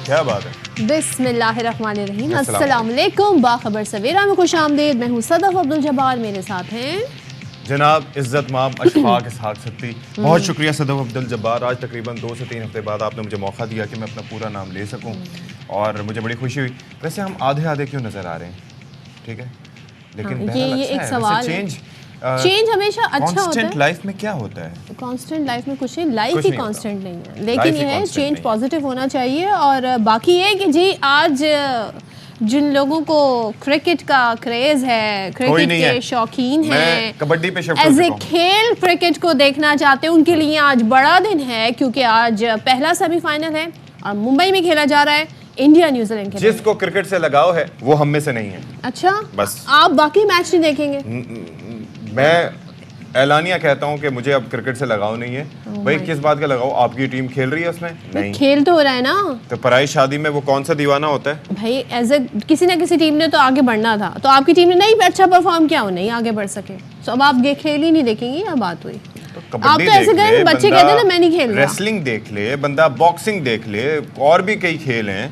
کیا بات ہے. بسم اللہ الرحمن الرحیم. السلام علیکم. باخبر سویرا میں خوش آمدید. میں ہوں صدف عبدالجبار. میرے ساتھ ہیں جناب عزت مام اشفاق اسحاق ستی. بہت شکریہ صدف عبدالجبار. آج تقریباً 2 سے 3 ہفتے بعد آپ نے مجھے موقع دیا کہ میں اپنا پورا نام لے سکوں اور مجھے بڑی خوشی ہوئی. ویسے ہم آدھے کیوں نظر آ رہے ہیں؟ ٹھیک ہے, لیکن یہ ایک سوال ہے. چینج ہمیشہ اچھا ہوتا ہے. کانسٹنٹ لائف میں کیا ہوتا ہے؟ کانسٹنٹ لائف میں کچھ نہیں, لائف ہی کانسٹنٹ نہیں ہے, لیکن یہ ہے چینج پازیٹیو ہونا چاہیے. اور باقی یہ کہ جی آج جن لوگوں کو کرکٹ کا کریز ہے, کرکٹ کے شوقین ہیں, کبڈی پہ ایز اے کھیل کرکٹ کو دیکھنا چاہتے ہیں, ان کے لیے آج بڑا دن ہے, کیونکہ آج پہلا سیمی فائنل ہے اور ممبئی میں کھیلا جا رہا ہے انڈیا نیوزی لینڈ. جس کو کرکٹ سے لگاؤ ہے وہ ہم میں سے نہیں ہے. اچھا, بس آپ باقی میچ نہیں دیکھیں گے؟ میں اعلانیہ کہتا ہوں کہ مجھے اب کرکٹ سے لگاؤ نہیں ہے. بھائی کس بات کا لگاؤ؟ آپ کی ٹیم کھیل رہی ہے اس میں نہیں کھیل تو ہو رہا ہے نا. تو پرائی شادی میں وہ کون سا دیوانہ ہوتا ہے بھائی؟ ایز اے کسی نہ کسی ٹیم نے تو آگے بڑھنا تھا, تو آپ کی ٹیم نے نہیں اچھا پرفارم کیا, وہ نہیں آگے بڑھ سکے, تو اب آپ کھیل ہی نہیں دیکھیں گے. یہ بات ہوئی. آپ تو ایسے گئے بچے کہتے ہیں نا میں نہیں کھیل رہا. ریسلنگ دیکھ لے بندہ, باکسنگ دیکھ لے, اور بھی کئی کھیل ہیں,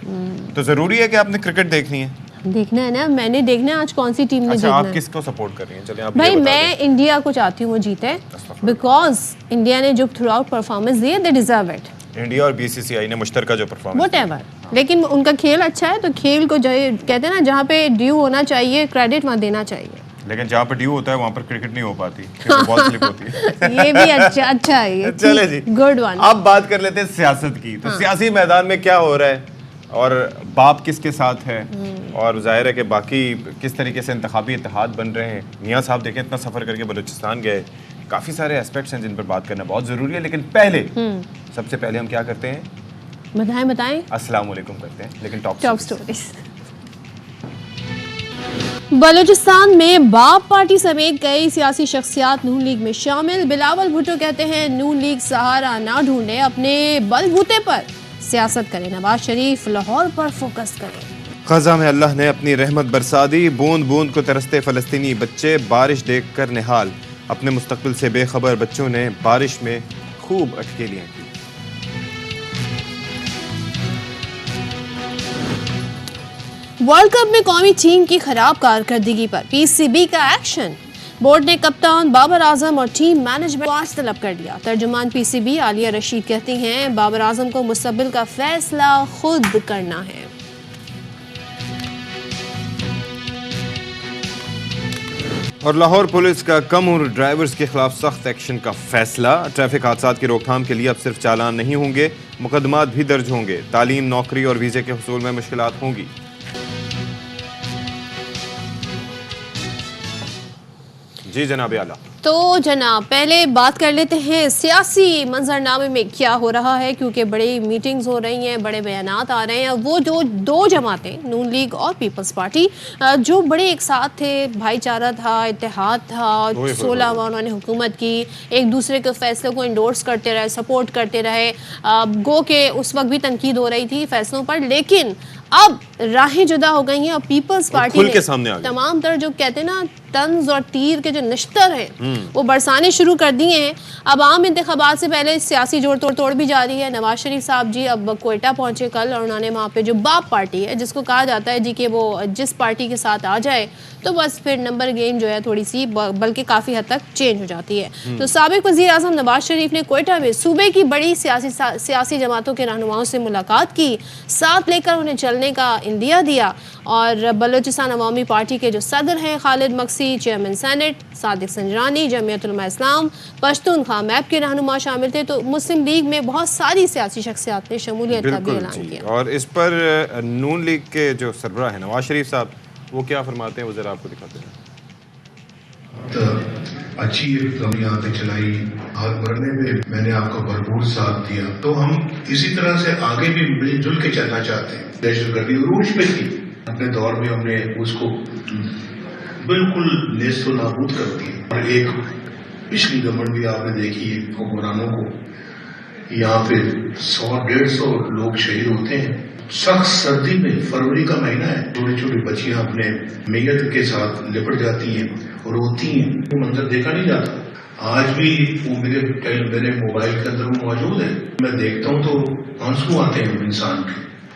تو ضروری ہے کہ آپ نے کرکٹ دیکھنی ہے. دیکھنا ہے نا, میں نے دیکھنا ہے آج کون سی ٹیم نے جیتنا ہے. آپ کس کو سپورٹ کر رہی ہیں؟ چلیں آپ. بھائی میں انڈیا کو چاہتی ہوں وہ جیتے, بیکاز انڈیا نے جو تھرو آؤٹ پرفارمنس دی ہے, دے ڈیزرو اٹ. انڈیا اور BCCI نے مشترکہ جو پرفارمنس واٹ ایور, لیکن ان کا کھیل اچھا ہے, تو کھیل کو جو کہتے ہیں نا جہاں پہ ڈیو ہونا چاہیے, کریڈٹ وہاں دینا چاہیے. لیکن جہاں پر ڈیو ہوتا ہے وہاں پر کرکٹ نہیں ہو پاتی, بال سلپ ہوتی ہے. یہ بھی اچھا ہے. چلے جی, گڈ ون. اب بات کر لیتے ہیں سیاست کی. تو سیاسی میدان میں کیا ہو رہا ہے اور باپ کس کے ساتھ ہے, اور ظاہر ہے کہ باقی کس طریقے سے انتخابی اتحاد بن رہے ہیں. میاں صاحب دیکھیں اتنا سفر کر کے بلوچستان گئے, کافی سارے اسپیکٹس ہیں جن پر بات کرنا بہت ضروری ہے. لیکن پہلے سب سے پہلے ہم کیا کرتے ہیں؟ بتائیں. السلام علیکم کرتے ہیں, لیکن ٹاپ سٹوریز. بلوچستان میں باپ پارٹی سمیت کئی سیاسی شخصیات نون لیگ میں شامل. بلاول بھٹو کہتے ہیں نون لیگ سہارا نہ ڈھونڈے, اپنے بل بوتے پر سیاست کرے. نواز شریف لاہور پر فوکس کرے. غزہ میں اللہ نے اپنی رحمت برسا دی, بوند بوند کو ترستے فلسطینی بچے, بارش دیکھ کر نہال. اپنے مستقبل سے بے خبر بچوں نے بارش میں خوب اٹکیلیاں کی. ورلڈ کپ میں قومی ٹیم کی خراب کارکردگی پر PCB کا ایکشن. بورڈ نے کپتان بابر اعظم اور ٹیم مینجمنٹ کو آج طلب کر دیا. ترجمان PCB عالیہ رشید کہتی ہیں بابر اعظم کو مستقبل کا فیصلہ خود کرنا ہے. اور لاہور پولیس کا کم عمر ڈرائیورز کے خلاف سخت ایکشن کا فیصلہ. ٹریفک حادثات کی روک تھام کے لیے اب صرف چالان نہیں ہوں گے, مقدمات بھی درج ہوں گے. تعلیم, نوکری اور ویزے کے حصول میں مشکلات ہوں گی. جی جناب اعلیٰ. تو جناب پہلے بات کر لیتے ہیں سیاسی منظرنامے میں کیا ہو رہا ہے, کیونکہ بڑی میٹنگز ہو رہی ہیں, بڑے بیانات آ رہے ہیں. وہ جو 2 جماعتیں نون لیگ اور پیپلز پارٹی جو بڑے ایک ساتھ تھے, بھائی چارہ تھا, اتحاد تھا, 16 ماہ انہوں نے حکومت کی, ایک دوسرے کے فیصلوں کو انڈورس کرتے رہے, سپورٹ کرتے رہے. گو کہ اس وقت بھی تنقید ہو رہی تھی فیصلوں پر, لیکن اب راہیں جدا ہو گئی ہیں اور پیپلز پارٹی نے تمام تر جو کہتے ہیں نا طنز اور تیر کے جو نشتر ہیں وہ برسانے شروع کر دیے ہیں. اب عام انتخابات سے پہلے سیاسی جوڑ توڑ بھی جاری ہے. نواز شریف صاحب جی اب کوئٹہ پہنچے کل, اور انہوں نے وہاں پہ جو باپ پارٹی ہے, جس کو کہا جاتا ہے جی کہ وہ جس پارٹی کے ساتھ آ جائے تو بس پھر نمبر گیم جو ہے تھوڑی سی بلکہ کافی حد تک چینج ہو جاتی ہے. تو سابق وزیر اعظم نواز شریف نے کوئٹہ میں صوبے کی بڑی سیاسی جماعتوں کے رہنماؤں سے ملاقات کی, ساتھ لے کر انہیں چلنے کا اندیا دیا. اور بلوچستان عوامی پارٹی کے جو صدر ہیں خالد mixie, chairman senate Sadiq Sanjrani, جمعیت علماء اسلام, پشتونخوا میپ کے رہنما شامل تھے. تو مسلم لیگ میں بہت ساری سیاسی شخصیات نے شمولیت کا بھی اعلان کیا. اور اس پر نون لیگ کے جو سربراہ ہیں نواز شریف صاحب, وہ کیا فرماتے ہیں, وہ ذرا آپ کو دکھاتے ہیں. اچھی کمی یہاں پہ چلائی, آگ بڑھنے میں میں نے آپ کا بھرپور ساتھ دیا, تو ہم اسی طرح سے آگے بھی مل جل کے چلنا چاہتے ہیں. دہشت گردی عروج پہ تھی, اپنے دور میں ہم نے اس کو بالکل نیست و نابود کر دیا. اور ایک پچھلی گورنمنٹ بھی آپ نے دیکھی ہے, حکمرانوں کو یہاں پہ 100-150 لوگ شہید ہوتے ہیں. سخت سردی میں, فروری کا مہینہ ہے, چھوٹی چھوٹی بچیاں اپنے میت کے ساتھ لپٹ جاتی ہیں, روتی ہیں. وہ منظر دیکھا نہیں جاتا. آج بھی وہ میرے موبائل کے اندر وہ موجود ہے. میں دیکھتا ہوں تو آنسو آتے ہیں انسان کے.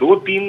2-3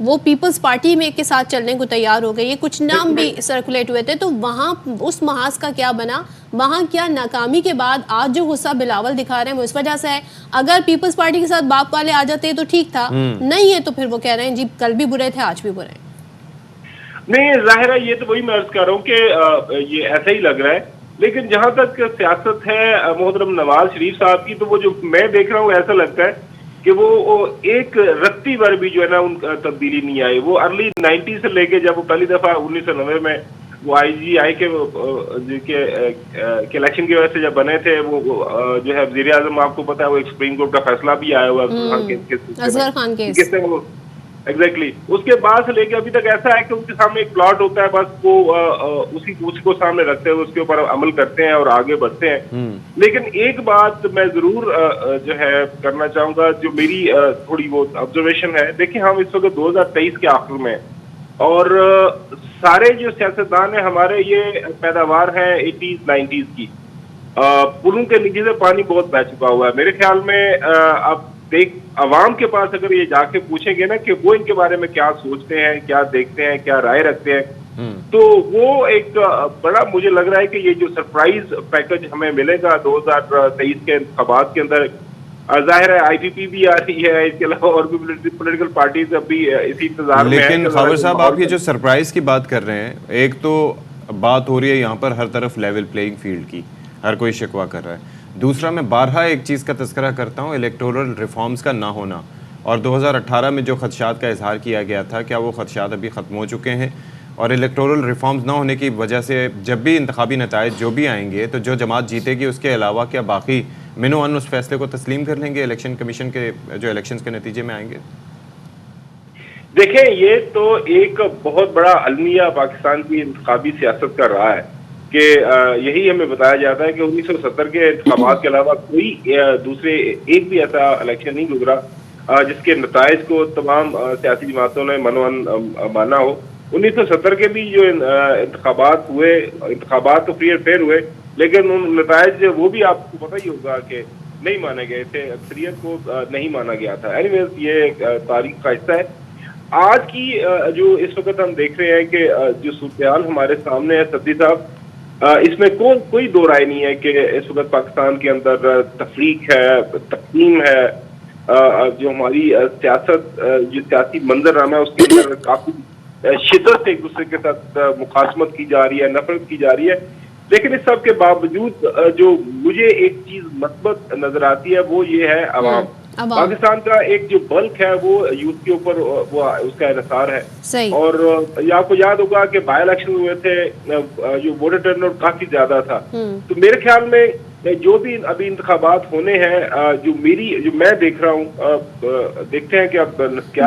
وہ پیپلز پارٹی میں کے ساتھ چلنے کو تیار ہو گئی ہے. کچھ نام بھی سرکولیٹ ہوئے تھے, تو وہاں اس محاذ کا کیا بنا, وہاں کیا ناکامی کے بعد آج جو غصہ بلاول دکھا رہے ہیں وہ اس وجہ سے ہے. اگر پیپلز پارٹی کے ساتھ باپ والے آ جاتے تو ٹھیک تھا, نہیں ہے تو پھر وہ کہہ رہے ہیں جی کل بھی برے تھے آج بھی برے ہیں. نہیں ظاہر ہے, یہ تو وہی میں عرض کر رہا ہوں کہ یہ ایسا ہی لگ رہا ہے. لیکن جہاں تک سیاست ہے محترم نواز شریف صاحب کی, تو وہ جو میں دیکھ رہا ہوں ایسا لگتا ہے کہ وہ ایک رتی بھر بھی جو ہے نا ان کا تبدیلی نہیں آئی. وہ ارلی 90 سے لے کے جب وہ پہلی دفعہ 1990 میں وہ IGI کے الیکشن کی وجہ سے جب بنے تھے, وہ جو ہے وزیر اعظم, آپ کو پتا ہے وہ ایک سپریم کورٹ کا فیصلہ بھی آیا ہوا اصغر خان کیس. ایگزیکٹلی, اس کے بعد سے لے کے ابھی تک ایسا ہے کہ ان کے سامنے ایک پلاٹ ہوتا ہے, بس وہ اسی کو سامنے رکھتے ہوئے اس کے اوپر عمل کرتے ہیں اور آگے بڑھتے ہیں. لیکن ایک بات میں ضرور جو ہے کرنا چاہوں گا, جو میری تھوڑی وہ آبزرویشن ہے. دیکھیں ہم اس وقت 2023 کے آخر میں, اور سارے جو سیاستدان ہیں ہمارے یہ پیداوار ہیں 80s 90s کی. پلوں کے نیچے سے پانی بہت بہہ چکا ہوا ہے. میرے خیال میں اب عوام کے پاس اگر یہ جا کے پوچھیں گے نا کہ وہ ان کے بارے میں کیا سوچتے ہیں, کیا دیکھتے ہیں, کیا رائے رکھتے ہیں, تو وہ ایک بڑا مجھے لگ رہا ہے کہ یہ جو سرپرائز پیکج ہمیں ملے گا 2023 کے انتخابات کے اندر, ظاہر ہے IPP بھی آ رہی ہے, اس کے علاوہ اور بھی پولیٹیکل پارٹیز اب بھی اسی انتظار میں ہیں. لیکن خاور صاحب آپ یہ جو سرپرائز کی بات کر رہے ہیں, ایک تو بات ہو رہی ہے یہاں پر ہر طرف لیول پلینگ فیلڈ کی, ہر کوئی شکوہ کر رہا ہے. دوسرا میں بارہا ایک چیز کا تذکرہ کرتا ہوں, الیکٹورل ریفارمز کا نہ ہونا, اور 2018 میں جو خدشات کا اظہار کیا گیا تھا, کیا وہ خدشات ابھی ختم ہو چکے ہیں؟ اور الیکٹورل ریفارمز نہ ہونے کی وجہ سے جب بھی انتخابی نتائج جو بھی آئیں گے, تو جو جماعت جیتے گی اس کے علاوہ کیا باقی منوان اس فیصلے کو تسلیم کر لیں گے الیکشن کمیشن کے جو الیکشنز کے نتیجے میں آئیں گے؟ دیکھیں یہ تو ایک بہت بڑا المیہ پاکستان کی انتخابی سیاست کا رہا ہے کہ یہی ہمیں بتایا جاتا ہے کہ 1970 کے انتخابات کے علاوہ کوئی دوسرے ایک بھی ایسا الیکشن نہیں گزرا جس کے نتائج کو تمام سیاسی جماعتوں نے منوان مانا ہو. 1970 کے بھی جو انتخابات ہوئے, انتخابات تو فری اینڈ فیئر ہوئے, لیکن ان نتائج وہ بھی آپ کو پتہ ہی ہوگا کہ نہیں مانے گئے تھے, اکثریت کو نہیں مانا گیا تھا. اینیویز یہ تاریخ کا حصہ ہے. آج کی جو اس وقت ہم دیکھ رہے ہیں کہ جو صورتحال ہمارے سامنے ہے صدی صاحب, اس میں کوئی دو رائے نہیں ہے کہ اس وقت پاکستان کے اندر تفریق ہے, تقسیم ہے, جو ہماری سیاست, جو سیاسی منظر نامہ ہے اس کے اندر کافی شدت سے ایک دوسرے کے ساتھ مخاصمت کی جا رہی ہے, نفرت کی جا رہی ہے. لیکن اس سب کے باوجود جو مجھے ایک چیز مثبت نظر آتی ہے وہ یہ ہے عوام. پاکستان کا ایک جو بلک ہے وہ یوتھ کے اوپر وہ اس کا انحصار ہے. اور آپ کو یاد ہوگا کہ بائی الیکشن ہوئے تھے, جو ووٹر ٹرن آؤٹ کافی زیادہ تھا. تو میرے خیال میں جو بھی ابھی انتخابات ہونے ہیں, جو میں دیکھ رہا ہوں, دیکھتے ہیں کہ اب کیا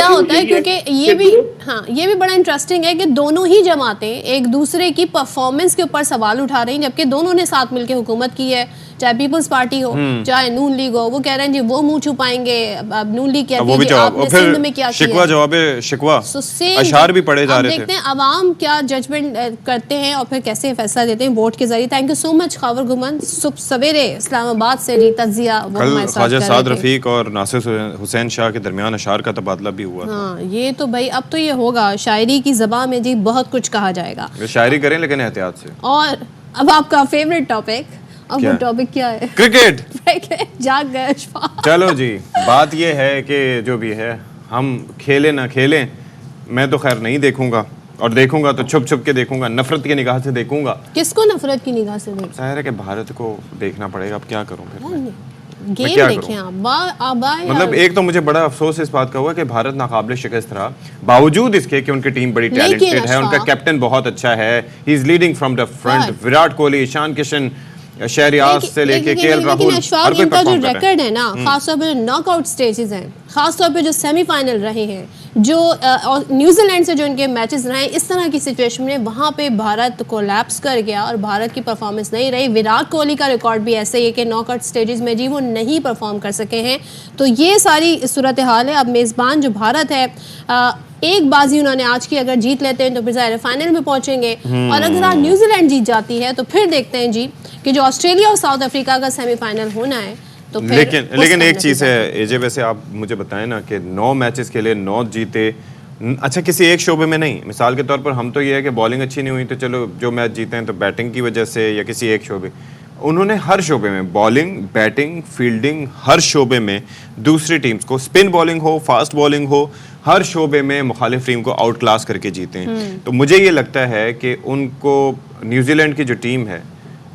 ہوتا ہے, کیونکہ یہ بھی بڑا انٹرسٹنگ ہے کہ دونوں ہی جماعتیں ایک دوسرے کی پرفارمنس کے اوپر سوال اٹھا رہی ہیں, جبکہ دونوں نے ساتھ مل کے حکومت کی ہے, چاہے پیپلز پارٹی ہو چاہے نون لیگ ہو. وہ کہہ رہے ہیں جی وہ منہ چھپائیں گے, اب نون لیگ کہتی ہے کہ آپ نے سندھ میں کیا کیا, شکوہ جواب شکوہ, اشعار بھی پڑھے جا رہے تھے. دیکھتے ہیں عوام کیا ججمنٹ کرتے ہیں اور پھر کیسے فیصلہ دیتے ہیں ووٹ کے ذریعے. تھینک یو سو مچ خاور گھمن, صبح سویرے اسلام آباد سے جی تجزیہ وہ ہمارے ساتھ خواجہ سعد رفیق اور ناصر حسین شاہ کے درمیان اشعار کا تبادلہ بھی ہوا. ہاں یہ تو بھائی اب تو یہ ہوگا, شاعری کی زبان میں جی بہت کچھ کہا جائے گا. شاعری کریں لیکن احتیاط سے. اور اب آپ کا فیوریٹ ٹاپک, اب وہ ٹاپک کیا ہے؟ کرکٹ. جاگ گئے اشفاق. چلو جی, بات یہ ہے کہ جو بھی ہے ہم کھیلیں نہ کھیلیں, میں تو خیر نہیں دیکھوں گا, اور دیکھوں گا تو چھپ چھپ کے دیکھوں گا, نفرت کی نگاہ سے دیکھوں گا. کس کو نفرت کی نگاہ سے دیکھیں؟ ظاہر ہے کہ بھارت کو دیکھنا پڑے گا, اب کیا کروں پھر. گیم دیکھیں آپ. مطلب ایک تو مجھے بڑا افسوس اس بات کا ہوا کہ بھارت ناقابل شکست رہا, باوجود اس کے کہ ان کی ٹیم بڑی ٹیلنٹڈ ہے, ان کا کیپٹن بہت اچھا ہے, he is leading from the front. Virat Kohli, Ishan Kishan, Shreyas سے لے کے کے ایل راہل, ہر کوئی کا جو ریکارڈ ہے نا, خاص طور پہ جو ناک آؤٹ سٹیجز ہیں, خاص طور پہ جو سیمی فائنل رہے ہیں, جو نیوزی لینڈ سے جو ان کے میچز رہے ہیں, اس طرح کی سچویشن میں وہاں پہ بھارت کولیپس کر گیا اور بھارت کی پرفارمنس نہیں رہی. وراٹ کوہلی کا ریکارڈ بھی ایسے ہی ہے کہ ناک آؤٹ سٹیجز میں جی وہ نہیں پرفارم کر سکے ہیں. تو یہ ساری صورتحال ہے. اب میزبان جو بھارت ہے, ایک بازی انہوں نے آج کی اگر جیت لیتے ہیں تو پھر ظاہر فائنل میں پہنچیں گے, اور اگر آج نیوزی لینڈ جیت جاتی ہے تو پھر دیکھتے ہیں جی کہ جو آسٹریلیا اور ساؤتھ افریقہ کا سیمی فائنل ہونا ہے, تو لیکن ایک چیز ہے ایجے، ویسے آپ مجھے بتائیں نا کہ 9 میچز کے لیے 9 جیتے، اچھا کسی ایک شعبے میں نہیں، مثال کے طور پر ہم تو یہ ہے کہ بالنگ اچھی نہیں ہوئی تو چلو جو میچ جیتے ہیں تو بیٹنگ کی وجہ سے یا کسی ایک شعبے، انہوں نے ہر شعبے میں بالنگ، بیٹنگ، فیلڈنگ، ہر شعبے میں دوسری ٹیمز کو، اسپن بالنگ ہو، فاسٹ بالنگ ہو، ہر شعبے میں مخالف ٹیم کو آؤٹ کلاس کر کے جیتے ہیں. تو مجھے یہ لگتا ہے کہ ان کو نیوزی لینڈ کی جو ٹیم ہے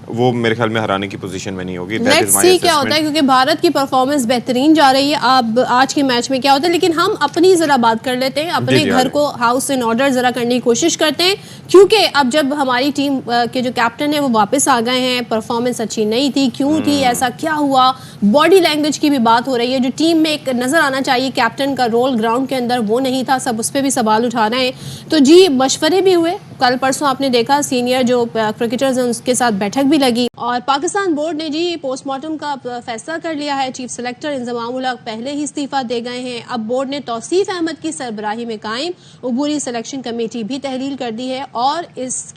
وہ میرے خیال میں ہرانے کی پوزیشن میں نہیں ہوگی. لیٹس سی کیا ہوتا ہے، کیونکہ بھارت کی پرفارمنس بہترین جا رہی ہے. اب آج کے میچ میں کیا ہوتا ہے، لیکن ہم اپنی ذرا بات کر لیتے ہیں، اپنے گھر کو ہاؤس ان آرڈر ذرا کرنے کی کوشش کرتے ہیں، کیونکہ اب جب ہماری ٹیم کے جو کیپٹن ہیں وہ واپس آ گئے ہیں، پرفارمنس اچھی نہیں تھی، کیوں تھی، ایسا کیا ہوا، باڈی لینگویج کی بھی بات ہو رہی ہے، جو ٹیم میں ایک نظر آنا چاہیے کیپٹن کا رول گراؤنڈ کے اندر وہ نہیں تھا، سب اس پہ بھی سوال اٹھا رہے ہیں. تو جی مشورے بھی ہوئے، کل پرسوں آپ نے دیکھا سینئر جو کرکٹرز ہیں اس کے ساتھ بیٹھک بھی لگی، اور پاکستان بورڈ نے جی پوسٹ مارٹم کا فیصلہ کر لیا ہے. چیف سلیکٹر انضمام الحق پہلے ہی استعفیٰ دے گئے ہیں. اب بورڈ نے توصیف احمد کی سربراہی میں قائم عبوری سلیکشن کمیٹی بھی تحلیل کر دی ہے، اور اس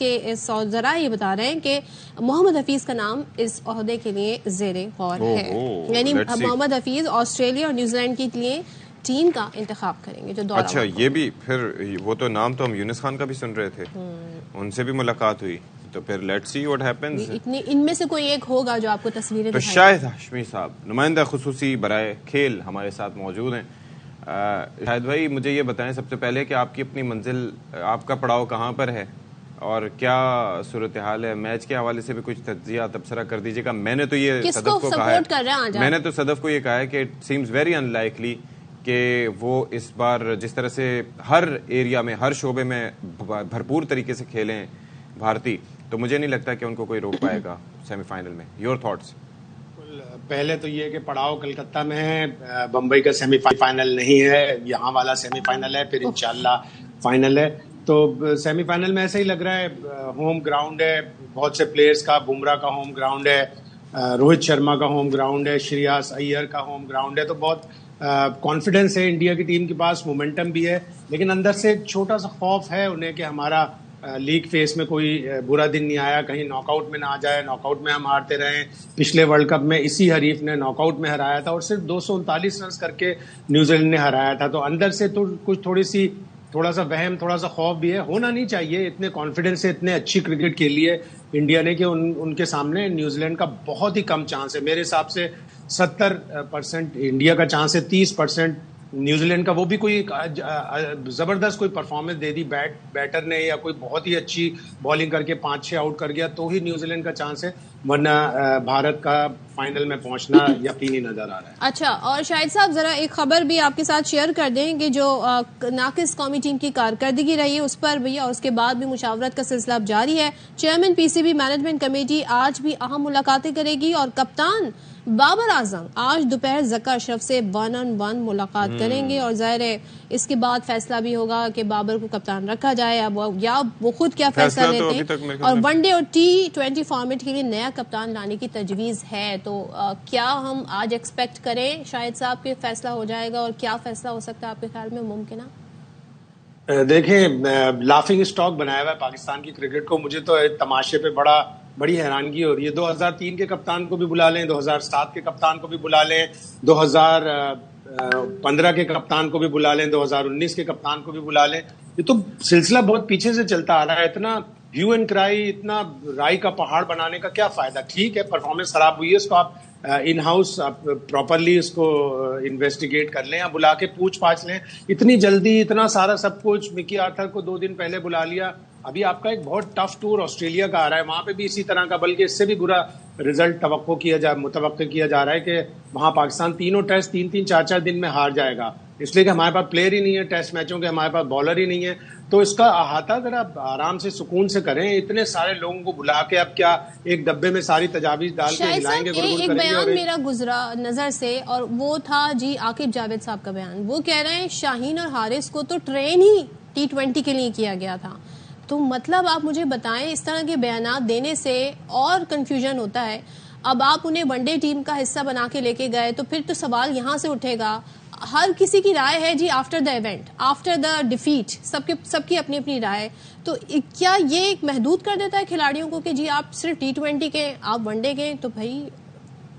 ذرائع یہ بتا رہے ہیں کہ محمد حفیظ کا نام اس عہدے کے لیے زیر غور ہے. یعنی محمد حفیظ آسٹریلیا اور نیوزی لینڈ کے لیے ٹیم کا انتخاب کریں گے جو دورہ. اچھا یہ بھی پھر وہ تو نام تو ہم یونس خان کا بھی سن رہے تھے، ان سے بھی ملاقات ہوئی، تو پھر لیٹس سی واٹ ہیپنز. ان میں سے کوئی ایک ہوگا جو آپ کو تصویریں تو شاہد ہاشمی صاحب نمائندہ خصوصی برائے کھیل ہمارے ساتھ موجود ہیں. شاہد بھائی مجھے یہ بتائیں سب سے پہلے کہ آپ کی اپنی منزل، آپ کا پڑاؤ کہاں پر ہے اور کیا صورتحال ہے؟ میچ کے حوالے سے بھی کچھ تجزیہ تبصرہ کر دیجیے گا. میں نے تو یہ صدف کو کہا ہے، میں نے تو صدف کو یہ کہا ہے کہ it seems very in likely کہ وہ اس بار جس طرح سے ہر ایریا میں، ہر شعبے میں بھرپور طریقے سے کھیلیں بھارتی، تو مجھے نہیں لگتا کہ ان کو کوئی روک پائے گا سیمی فائنل میں. Your thoughts? پہلے تو یہ کہ پڑاؤ کلکتہ میں ہے، بمبئی کا سیمی فائنل نہیں ہے، یہاں والا سیمی فائنل ہے، پھر انشاءاللہ فائنل ہے. تو سیمی فائنل میں ایسا ہی لگ رہا ہے، ہوم گراؤنڈ ہے بہت سے پلیئرز کا، بمراہ کا ہوم گراؤنڈ ہے، روہت شرما کا ہوم گراؤنڈ ہے، شریاس ایئر کا ہوم گراؤنڈ ہے. تو بہت کانفیڈنس ہے انڈیا کی ٹیم کے پاس، مومنٹم بھی ہے، لیکن اندر سے ایک چھوٹا سا خوف ہے انہیں کہ ہمارا لیگ فیس میں کوئی برا دن نہیں آیا، کہیں ناک آؤٹ میں نہ آ جائے. ناک آؤٹ میں ہم ہارتے رہے، پچھلے ورلڈ کپ میں اسی حریف نے ناک آؤٹ میں ہرایا تھا اور صرف 239 رنز کر کے نیوزی لینڈ نے ہرایا تھا. تو اندر سے تو کچھ تھوڑا سا وہم، تھوڑا سا خوف بھی ہے. ہونا نہیں چاہیے، اتنے کانفیڈنس سے اتنے اچھی کرکٹ کھیلی ہے انڈیا نے کہ ان کے سامنے نیوزی لینڈ کا بہت ہی کم چانس ہے. میرے حساب سے 70% انڈیا کا چانس ہے، 30% نیوزی لینڈ کا. وہ بھی کوئی زبردست کوئی پرفارمنس دے دی بیٹر نے یا کوئی بہت ہی اچھی بالنگ کر کے 5-6 آؤٹ کر گیا تو ہی نیوزی لینڈ کا چانس ہے، ورنہ بھارت کا فائنل میں پہنچنا یقینی نظر آ رہا ہے. اچھا، اور شاہد صاحب ذرا ایک خبر بھی آپ کے ساتھ شیئر کر دیں کہ جو ناقص قومی ٹیم کی کارکردگی رہی ہے اس پر بھی، اور اس کے بعد بھی مشاورت کا سلسلہ اب جاری ہے. Chairman P C B management committee آج بھی اہم ملاقاتیں کرے گی، اور کپتان بابر اعظم آج دوپہر ذکا اشرف سے 1-on-1 ملاقات کریں گے، اور ظاہر ہے اس کے بعد فیصلہ بھی ہوگا کہ بابر کو کپتان رکھا جائے یا وہ خود کیا فیصلہ لیتے ہیں. اور ون ڈے اور T20 فارمیٹ کے لیے نیا کپتان لانے کی تجویز ہے. تو کیا ہم آج ایکسپیکٹ کریں شاہد صاحب کہ فیصلہ ہو جائے گا، اور کیا فیصلہ ہو سکتا ہے آپ کے خیال میں ممکنہ؟ دیکھیں لافنگ اسٹاک بنایا ہوا ہے پاکستان کی کرکٹ کو. مجھے تو تماشے پہ بڑی حیرانگی ہو رہی ہے. 2003 کے کپتان کو بھی بلا لیں، 2007 کے کپتان کو بھی بلا لیں، 2015 کے کپتان کو بھی بلا لیں، 2019 کے کپتان کو بھی بلا لیں. یہ تو سلسلہ بہت پیچھے سے چلتا آ رہا ہے. اتنا ہیو اینڈ کرائی، اتنا رائی کا پہاڑ بنانے کا کیا فائدہ؟ ٹھیک ہے پرفارمنس خراب ہوئی ہے، اس کو آپ ان ہاؤس پراپرلی اس کو انویسٹیگیٹ کر لیں یا بلا کے پوچھ پاچھ لیں. اتنی جلدی اتنا سارا سب کچھ مکی آرتھر کو 2 دن پہلے بلا لیا. ابھی آپ کا ایک بہت ٹف ٹور آسٹریلیا کا آ رہا ہے، وہاں پہ بھی اسی طرح کا بلکہ اس سے بھی برا رزلٹ متوقع کیا جا رہا ہے کہ وہاں پاکستان تینوں ٹیسٹ 3-3 4-4 دن میں ہار جائے گا، اس لیے کہ ہمارے پاس پلیئر ہی نہیں ہے ٹیسٹ میچوں کے، ہمارے پاس بالر ہی نہیں ہے. تو اس کا احاطہ ذرا آرام سے سکون سے کریں. اتنے سارے لوگوں کو بلا کے اب کیا ایک ڈبے میں ساری تجاویز ڈال کے ہلائیں گے، ایک بیان میرا گزرا نظر سے، اور وہ تھا جی عاقب جاوید صاحب کا بیان. وہ کہہ رہے ہیں شاہین اور حارث کو تو ٹرین ہی T20 کے لیے کیا گیا تھا. تو مطلب آپ مجھے بتائیں اس طرح کے بیانات دینے سے اور کنفیوژن ہوتا ہے. اب آپ انہیں ون ڈے ٹیم کا حصہ بنا کے لے کے گئے تو پھر تو سوال یہاں سے اٹھے گا. ہر کسی کی رائے ہے جی after the event, after the defeat, سب کی اپنی اپنی رائے. تو کیا یہ ایک محدود کر دیتا ہے کھلاڑیوں کو کہ جی آپ صرف T20 کے، آپ ون ڈے کے، تو بھائی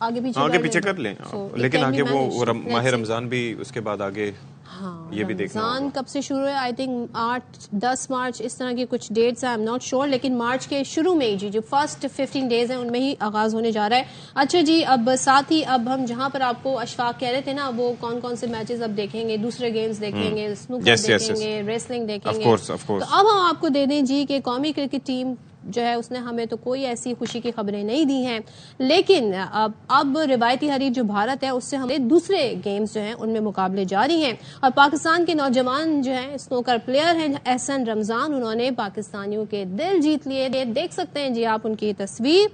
آگے پیچھے کر لیں, لیکن آگے وہ ماہ رمضان بھی اس کے بعد آگے یہ بھی دیکھنا رمضان کب سے شروع ہے, آئی تھنک 8-10 مارچ اس طرح کی کچھ ڈیٹس ہیں, آئی ایم ناٹ شیور, لیکن مارچ کے شروع میں ہی جو فرسٹ 15 ڈیز ہیں ان میں ہی آغاز ہونے جا رہا ہے. اچھا جی, اب ساتھ ہی اب ہم جہاں پر آپ کو اشفاق کہہ رہے تھے نا, وہ کون کون سے میچز اب دیکھیں گے, دوسرے گیمز دیکھیں گے, اسنوکر دیکھیں گے, ریسلنگ دیکھیں گے, تو اب ہم آپ کو دے دیں جی کہ قومی کرکٹ ٹیم جو ہے اس نے ہمیں تو کوئی ایسی خوشی کی خبریں نہیں دی ہیں, لیکن اب روایتی حریف جو بھارت ہے اس سے ہمیں دوسرے گیمز جو ہیں ان میں مقابلے جاری ہیں, اور پاکستان کے نوجوان جو ہیں اسنوکر پلیئر ہیں احسن رمضان, انہوں نے پاکستانیوں کے دل جیت لیے. دیکھ سکتے ہیں جی آپ ان کی تصویر.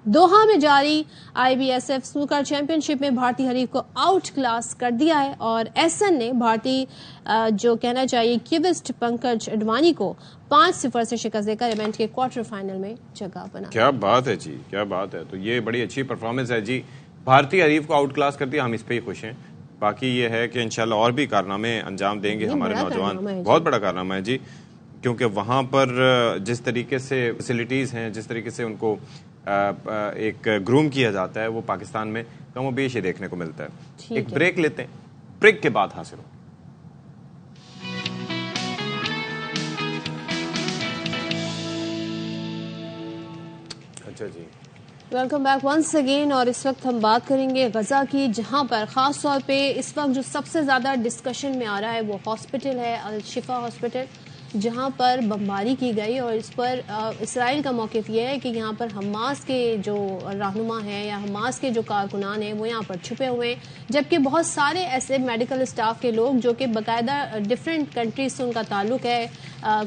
دوحہ میں جاری IBSF اسنوکر چیمپئن شپ میں بھارتی حریف کو آؤٹ کلاس کر دیا ہے, اور احسن نے بھارتی جو کہنا چاہیے کیوسٹ پنکج اڈوانی کو 5-0 سے شکست دے کر ایونٹ کے کوارٹر فائنل میں جگہ بنا. کیا بات ہے جی, کیا بات ہے. تو یہ بڑی اچھی پرفارمنس ہے جی, بھارتی حریف کو آؤٹ کلاس کر دیا, ہم اس پہ ہی خوش ہیں. باقی یہ ہے کہ انشاءاللہ اور بھی کارنامے انجام دیں گے ہمارے نوجوان, بہت بڑا کارنامہ ہے جی, کیونکہ وہاں پر جس طریقے سے فیسلٹیز ہیں, جس طریقے سے ان کو ایک گروم کیا جاتا ہے, وہ پاکستان میں کم و بیش ہی دیکھنے کو ملتا ہے. ایک بریک لیتے ہیں, بریک کے بعد حاصل ہو. اچھا جی, ویلکم بیک ونس اگین. اور اس وقت ہم بات کریں گے غزہ کی, جہاں پر خاص طور پہ اس وقت جو سب سے زیادہ ڈسکشن میں آ رہا ہے وہ ہاسپٹل ہے, الشفا ہاسپٹل, جہاں پر بمباری کی گئی, اور اس پر اسرائیل کا موقف یہ ہے کہ یہاں پر حماس کے جو رہنما ہیں یا حماس کے جو کارکنان ہیں وہ یہاں پر چھپے ہوئے ہیں, جبکہ بہت سارے ایسے میڈیکل اسٹاف کے لوگ جو کہ باقاعدہ ڈفرینٹ کنٹریز سے ان کا تعلق ہے,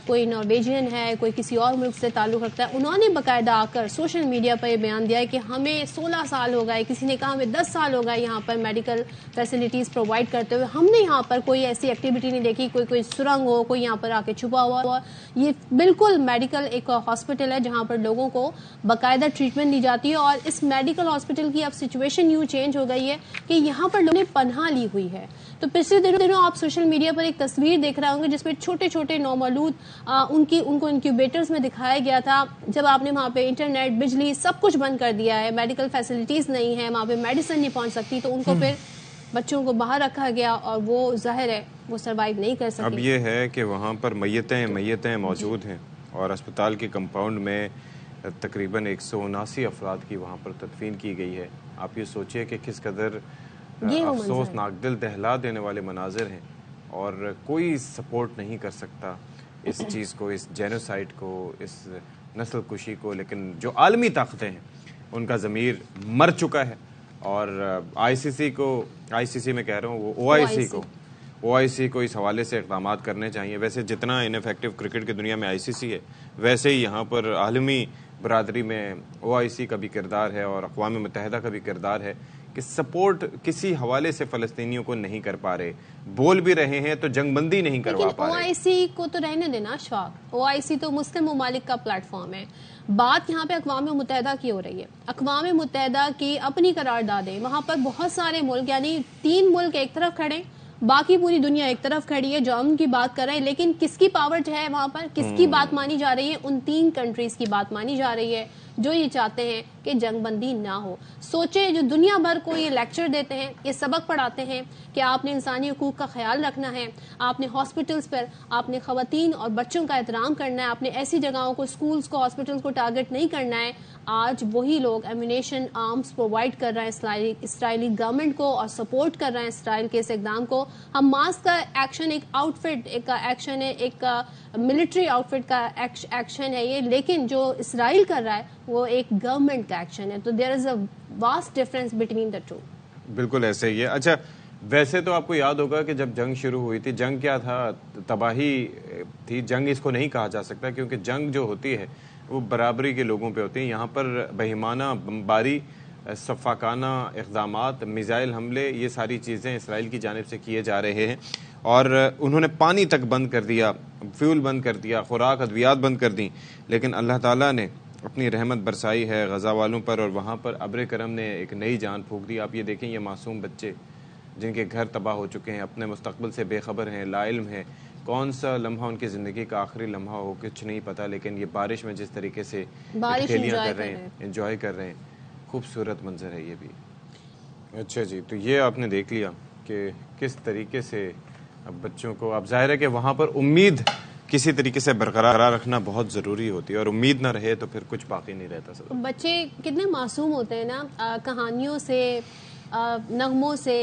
کوئی نارویجین ہے, کوئی کسی اور ملک سے تعلق رکھتا ہے, انہوں نے باقاعدہ آ کر سوشل میڈیا پر یہ بیان دیا ہے کہ ہمیں 16 سال ہو گئے, کسی نے کہا ہمیں 10 سال ہو گئے یہاں پر میڈیکل فیسلٹیز پرووائڈ کرتے ہوئے, ہم نے یہاں پر کوئی ایسی ایکٹیویٹی نہیں دیکھی, کوئی سرنگ ہو, کوئی یہاں پر آ کے چھپا ہوا. یہ بالکل میڈیکل ایک ہاسپٹل ہے جہاں پر لوگوں کو باقاعدہ ٹریٹمنٹ دی جاتی ہے, اور اس میڈیکل ہاسپٹل کی اب سچویشن یوں چینج ہو گئی ہے کہ یہاں پر لوگوں نے پناہ لی ہوئی ہے. تو پچھلے دنوں آپ سوشل میڈیا پر ایک تصویر دیکھ رہے ہوں گے جس میں چھوٹے چھوٹے نومولود ان کو انکیوبیٹرز میں دکھایا گیا تھا, جب آپ نے وہاں پہ انٹرنیٹ, بجلی سب کچھ بند کر دیا ہے, میڈیکل فیسلٹیز نہیں ہے, وہاں پہ میڈیسن نہیں پہنچ سکتی, تو ان کو پھر بچوں کو باہر رکھا گیا, اور وہ ظاہر ہے وہ سروائیو نہیں کر سکتے. اب یہ ہے کہ وہاں پر میتیں موجود ہیں, اور اسپتال کے کمپاؤنڈ میں تقریباً 179 افراد کی وہاں پر تدفین کی گئی ہے. آپ یہ سوچئے کہ کس قدر افسوسناک, دل دہلا دینے والے مناظر ہیں, اور کوئی سپورٹ نہیں کر سکتا اس چیز کو, اس جینوسائیڈ کو, اس نسل کشی کو. لیکن جو عالمی طاقتیں ہیں ان کا ضمیر مر چکا ہے, اور ICC میں کہہ رہا ہوں, وہ OIC کو اس حوالے سے اقدامات کرنے چاہیے. ویسے جتنا انفیکٹو کرکٹ کی دنیا میں ICC ہے, ویسے ہی یہاں پر عالمی برادری میں OIC کا بھی کردار ہے, اور اقوام متحدہ کا بھی کردار ہے کہ سپورٹ کسی حوالے سے فلسطینیوں کو نہیں کر پا رہے. بول بھی رہے ہیں تو جنگ بندی نہیں کروا پا رہے. OIC کو تو رہنے دینا اشفاق, OIC تو مسلم ممالک کا پلیٹ فارم ہے. بات یہاں پہ اقوام متحدہ کی ہو رہی ہے. اقوام متحدہ کی اپنی قراردادیں, وہاں پر بہت سارے ملک, یعنی 3 ملک ایک طرف کھڑے, باقی پوری دنیا ایک طرف کھڑی ہے جو امن کی بات کر رہے ہیں, لیکن کس کی پاور جو ہے وہاں پر, کس کی بات مانی جا رہی ہے؟ ان 3 کنٹریز کی بات مانی جا رہی ہے جو یہ چاہتے ہیں کہ جنگ بندی نہ ہو. سوچے جو دنیا بھر کو یہ لیکچر دیتے ہیں, یہ سبق پڑھاتے ہیں کہ آپ نے انسانی حقوق کا خیال رکھنا ہے, آپ نے ہاسپٹلز پر آپ نے خواتین اور بچوں کا احترام کرنا ہے, آپ نے ایسی جگہوں کو, سکولز کو, ہاسپٹلز کو ٹارگٹ نہیں کرنا ہے. آج وہی لوگ ایمونیشن, آرمز پرووائڈ کر رہے ہیں اسرائیلی گورنمنٹ کو, اور سپورٹ کر رہے ہیں اسرائیل کے اس اقدام کو. حماس کا ایکشن ایک آؤٹ فٹ ایک ایکشن ہے, ایک ملٹری آؤٹ فٹ کا ایکشن ہے یہ, لیکن جو اسرائیل کر رہا ہے وہ ایک گورنمنٹ کا ایکشن ہے. تو there is a vast difference between the two. بالکل ایسے ہی ہے. اچھا, ویسے تو آپ کو یاد ہوگا کہ جب جنگ شروع ہوئی تھی, جنگ کیا تھا؟ تباہی تھی. جنگ اس کو نہیں کہا جا سکتا, کیونکہ جنگ جو ہوتی ہے وہ برابری کے لوگوں پہ ہوتی ہیں. یہاں پر بہیمانہ بمباری, سفاکانہ اقدامات, میزائل حملے, یہ ساری چیزیں اسرائیل کی جانب سے کیے جا رہے ہیں, اور انہوں نے پانی تک بند کر دیا, فیول بند کر دیا, خوراک ادویات بند کر دیں. لیکن اللہ تعالیٰ نے اپنی رحمت برسائی ہے غزہ والوں پر, اور وہاں پر ابر کرم نے ایک نئی جان پھونک دی. آپ یہ دیکھیں, یہ معصوم بچے جن کے گھر تباہ ہو چکے ہیں, اپنے مستقبل سے بے خبر ہیں, لا علم ہیں, کون سا لمحہ ان کی زندگی کا آخری لمحہ ہو کچھ نہیں پتا. لیکن یہ بارش میں جس طریقے سے کھیلیاں کر رہے ہیں, انجوائے کر رہے ہیں, خوبصورت منظر ہے یہ بھی. اچھا جی، تو یہ آپ نے دیکھ لیا کہ کس طریقے سے اب بچوں کو، اب ظاہر ہے کہ وہاں پر امید کسی طریقے سے برقرار رکھنا بہت ضروری ہوتی ہے، اور امید نہ رہے تو پھر کچھ باقی نہیں رہتا سر. بچے کتنے معصوم ہوتے ہیں نا، کہانیوں سے، نغموں سے،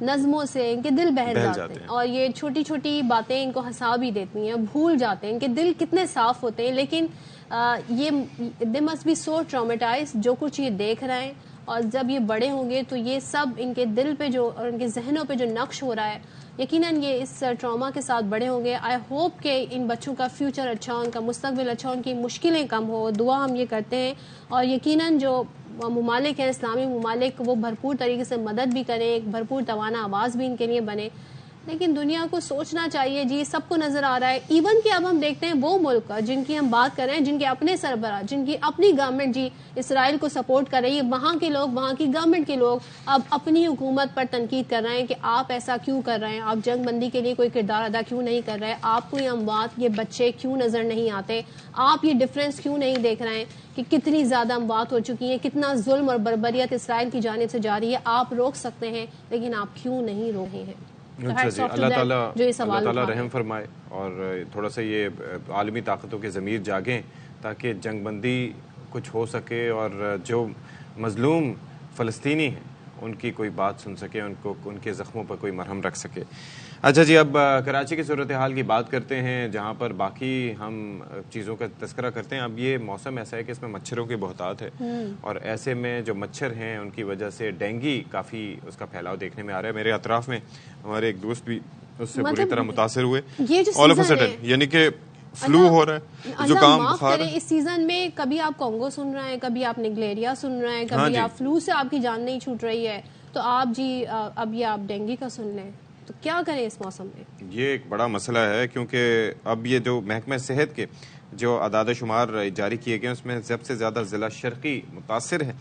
نظموں سے ان کے دل بہل جاتے ہیں، اور یہ چھوٹی چھوٹی باتیں ان کو ہنسا بھی دیتی ہیں، بھول جاتے ہیں. ان کے دل کتنے صاف ہوتے ہیں، لیکن یہ they must be so traumatise جو کچھ یہ دیکھ رہے ہیں، اور جب یہ بڑے ہوں گے تو یہ سب ان کے دل پہ جو، اور ان کے ذہنوں پہ جو نقش ہو رہا ہے، یقیناً یہ اس ٹراما کے ساتھ بڑے ہوں گے. آئی ہوپ کہ ان بچوں کا فیوچر اچھا ہو، ان کا مستقبل اچھا ہو، ان کی مشکلیں کم ہو، دعا ہم یہ کرتے ہیں. اور یقیناً جو ممالک ہیں، اسلامی ممالک، وہ بھرپور طریقے سے مدد بھی کریں، ایک بھرپور توانا آواز بھی ان کے لیے بنے. لیکن دنیا کو سوچنا چاہیے جی، سب کو نظر آ رہا ہے. ایون کہ اب ہم دیکھتے ہیں وہ ملک جن کی ہم بات کر رہے ہیں، جن کے اپنے سربراہ، جن کی اپنی گورنمنٹ جی اسرائیل کو سپورٹ کر رہی ہے، وہاں کے لوگ، وہاں کی گورنمنٹ کے لوگ اب اپنی حکومت پر تنقید کر رہے ہیں کہ آپ ایسا کیوں کر رہے ہیں، آپ جنگ بندی کے لیے کوئی کردار ادا کیوں نہیں کر رہے، آپ کو یہ اموات، یہ بچے کیوں نظر نہیں آتے، آپ یہ ڈفرینس کیوں نہیں دیکھ رہے ہیں کہ کتنی زیادہ اموات ہو چکی ہیں، کتنا ظلم اور بربریت اسرائیل کی جانب سے جاری ہے. آپ روک سکتے ہیں لیکن آپ کیوں نہیں روک رہے ہیں؟ اچھا جی، اللہ تعالیٰ رحم فرمائے اور تھوڑا سا یہ عالمی طاقتوں کے ضمیر جاگیں تاکہ جنگ بندی کچھ ہو سکے، اور جو مظلوم فلسطینی ہیں ان کی کوئی بات سن سکے، ان کے زخموں پر کوئی مرہم رکھ سکے. اچھا جی، اب کراچی کی صورتحال کی بات کرتے ہیں، جہاں پر باقی ہم چیزوں کا تذکرہ کرتے ہیں. اب یہ موسم ایسا ہے کہ اس میں مچھروں کے بہتات ہے، اور ایسے میں جو مچھر ہیں ان کی وجہ سے ڈینگی کافی اس کا پھیلاؤ دیکھنے میں آ رہا ہے. میرے اطراف میں ہمارے ایک دوست بھی اس سے بری طرح متاثر ہوئے. آل آف اے سڈن یعنی کہ فلو ہو رہا ہے، زکام، بخار. اس سیزن میں کبھی آپ کانگو سن رہے ہیں، کبھی آپ نگلیریا سن رہے ہیں، کبھی آپ فلو سے آپ کی جان نہیں چھوٹ رہی ہے، تو آپ جی اب یہ آپ ڈینگی کا سن لیں، تو کیا کریں اس موسم میں؟ یہ ایک بڑا مسئلہ ہے، کیونکہ اب یہ جو محکمہ صحت کے جو اعداد و شمار جاری کیے گئے اس میں سب سے زیادہ ضلع شرقی متاثر ہے.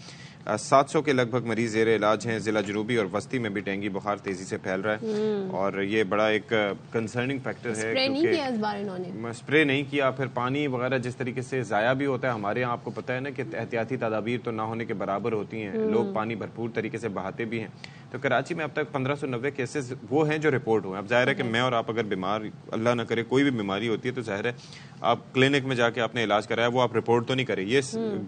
700 کے لگ بھگ مریض زیر علاج ہیں. ضلع جنوبی اور وسطی میں بھی ڈینگی بخار تیزی سے پھیل رہا ہے، اور یہ بڑا ایک کنسرننگ فیکٹر ہے. اسپرے نہیں کیا، پھر پانی وغیرہ جس طریقے سے ضائع بھی ہوتا ہے. ہمارے یہاں آپ کو پتہ ہے نا کہ احتیاطی تدابیر تو نہ ہونے کے برابر ہوتی ہیں، لوگ پانی بھرپور طریقے سے بہاتے بھی ہیں. تو کراچی میں اب تک 1590 کیسز وہ ہیں جو رپورٹ ہوئے. اب ظاہر ہے کہ میں اور آپ اگر بیمار، اللہ نہ کرے کوئی بھی بیماری ہوتی ہے، تو ظاہر ہے آپ کلینک میں جا کے آپ نے علاج کرایا، وہ آپ رپورٹ تو نہیں کریں. یہ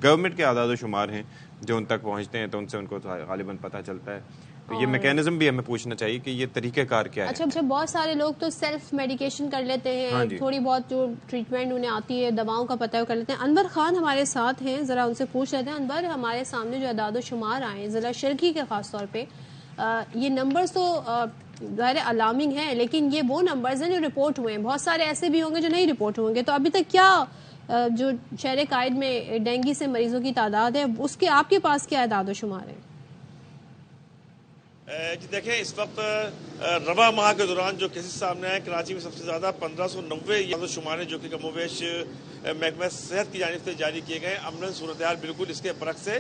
گورنمنٹ کے اعداد و شمار ہیں جو ان تک پہنچتے ہیں، تو ان سے ان کو غالباً پتہ چلتا ہے. تو یہ میکینزم بھی ہمیں پوچھنا چاہیے کہ یہ طریقہ کار کیا ہے. اچھا، بہت سارے لوگ تو سیلف میڈیکیشن کر لیتے ہیں، تھوڑی بہت جو ٹریٹمنٹ انہیں آتی ہے، دواؤں کا پتہ کر لیتے ہیں. انور خان ہمارے ساتھ ہیں، ذرا ان سے پوچھ لیتے ہیں. انور، ہمارے سامنے جو اعداد و شمار آئے ہیں ضلع شرقی کے خاص طور پہ، یہ نمبرز تو غیر الارمنگ ہیں، لیکن یہ وہ نمبرز ہیں جو رپورٹ ہوئے ہیں. بہت سارے ایسے بھی ہوں گے جو نہیں رپورٹ ہوں گے. تو ابھی تک کیا جو شہر قائد میں ڈینگی سے مریضوں کی تعداد ہے، اس کے آپ کے پاس کیا اعداد و شمار ہے؟ جی دیکھیں، اس وقت رواں ماہ کے دوران جو کیسز سامنے آئے کراچی میں سب سے زیادہ 1590 اعداد و شمار ہیں، جو کہ کم و بیش محکمہ صحت کی جانب سے جاری کیے گئے. عملاً صورتحال بالکل اس کے برعکس ہے.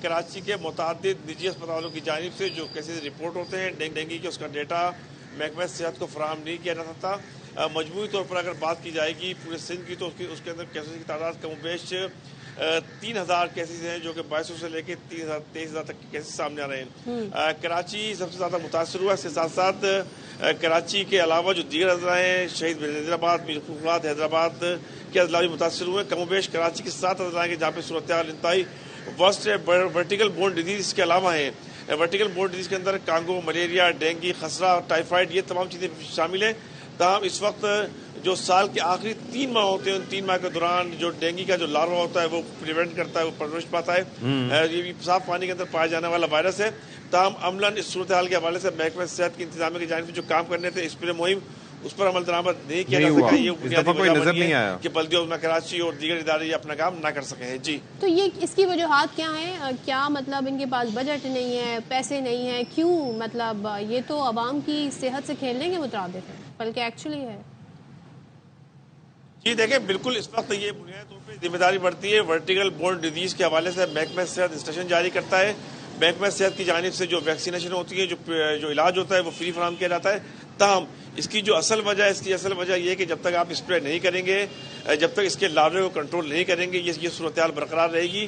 کراچی کے متعدد نجی اسپتالوں کی جانب سے جو کیسز رپورٹ ہوتے ہیں ڈینگی کے، اس کا ڈیٹا محکمہ صحت کو فراہم نہیں کیا جا سکتا. مجموعی طور پر اگر بات کی جائے گی پورے سندھ کی، تو اس کے اندر کیسز کی تعداد کم و بیش 3000 کیسز ہیں، جو کہ 2200 سے لے کے 23,000 تک کے کیسز سامنے آ رہے ہیں. کراچی سب سے زیادہ متاثر ہوا. اس کے ساتھ ساتھ کراچی کے علاوہ جو دیگر اضلاع ہیں، شہید حیدرآباد، میرپورخوراد، حیدرآباد کے اضلاع بھی متاثر ہوئے. کم و بیش کراچی کے 7 اضلاع ہیں جہاں پہ صورتحال انتہائی ورسٹ ہے. ورٹیکل بورن ڈیزیز کے علاوہ ہیں. ورٹیکل بورن ڈیزیز کے اندر کانگو، ملیریا، ڈینگی، خسرہ، ٹائیفائڈ، یہ تمام چیزیں شامل ہیں. تاہم اس وقت جو سال کے آخری 3 ماہ ہوتے ہیں، ان 3 ماہ کے دوران جو ڈینگی کا جو لاروا ہوتا ہے وہ پریونٹ کرتا ہے، وہ پرورش پاتا ہے. یہ بھی صاف پانی کے اندر پایا جانے والا وائرس ہے. تاہم عملاً اس صورتحال کے حوالے سے محکمہ صحت کی انتظامیہ کی جانب سے جو کام کرنے تھے، اسپرے مہم، اس پر عمل درآمد نہیں کیا جا سکا. یہ بنیادی وجہ بنی ہے کہ بلدیہ عظمیٰ کراچی اور دیگر ادارے یہ اپنا کام نہ کر سکے ہیں. جی، تو یہ اس کی وجوہات کیا ہیں؟ کیا مطلب ان کے پاس بجٹ نہیں ہے، پیسے نہیں ہیں؟ کیوں؟ مطلب یہ تو عوام کی صحت سے کھیلنے کے مترادف ہے، بلکہ ایکچولی ہے. جی دیکھیں، بالکل اس وقت یہ بنیادی طور پہ ذمہ داری بڑھتی ہے. ورٹیکل بورن ڈیزیز کے حوالے سے محکمہ صحت انسٹرکشن جاری کرتا ہے. محکمہ صحت کی جانب سے جو ویکسینیشن ہوتی ہے، جو علاج ہوتا ہے، وہ فری فراہم کیا جاتا ہے. تاہم اس کی جو اصل وجہ ہے، اس کی اصل وجہ یہ ہے کہ جب تک آپ اسپرے نہیں کریں گے، جب تک اس کے لارے کو کنٹرول نہیں کریں گے، یہ صورتحال برقرار رہے گی.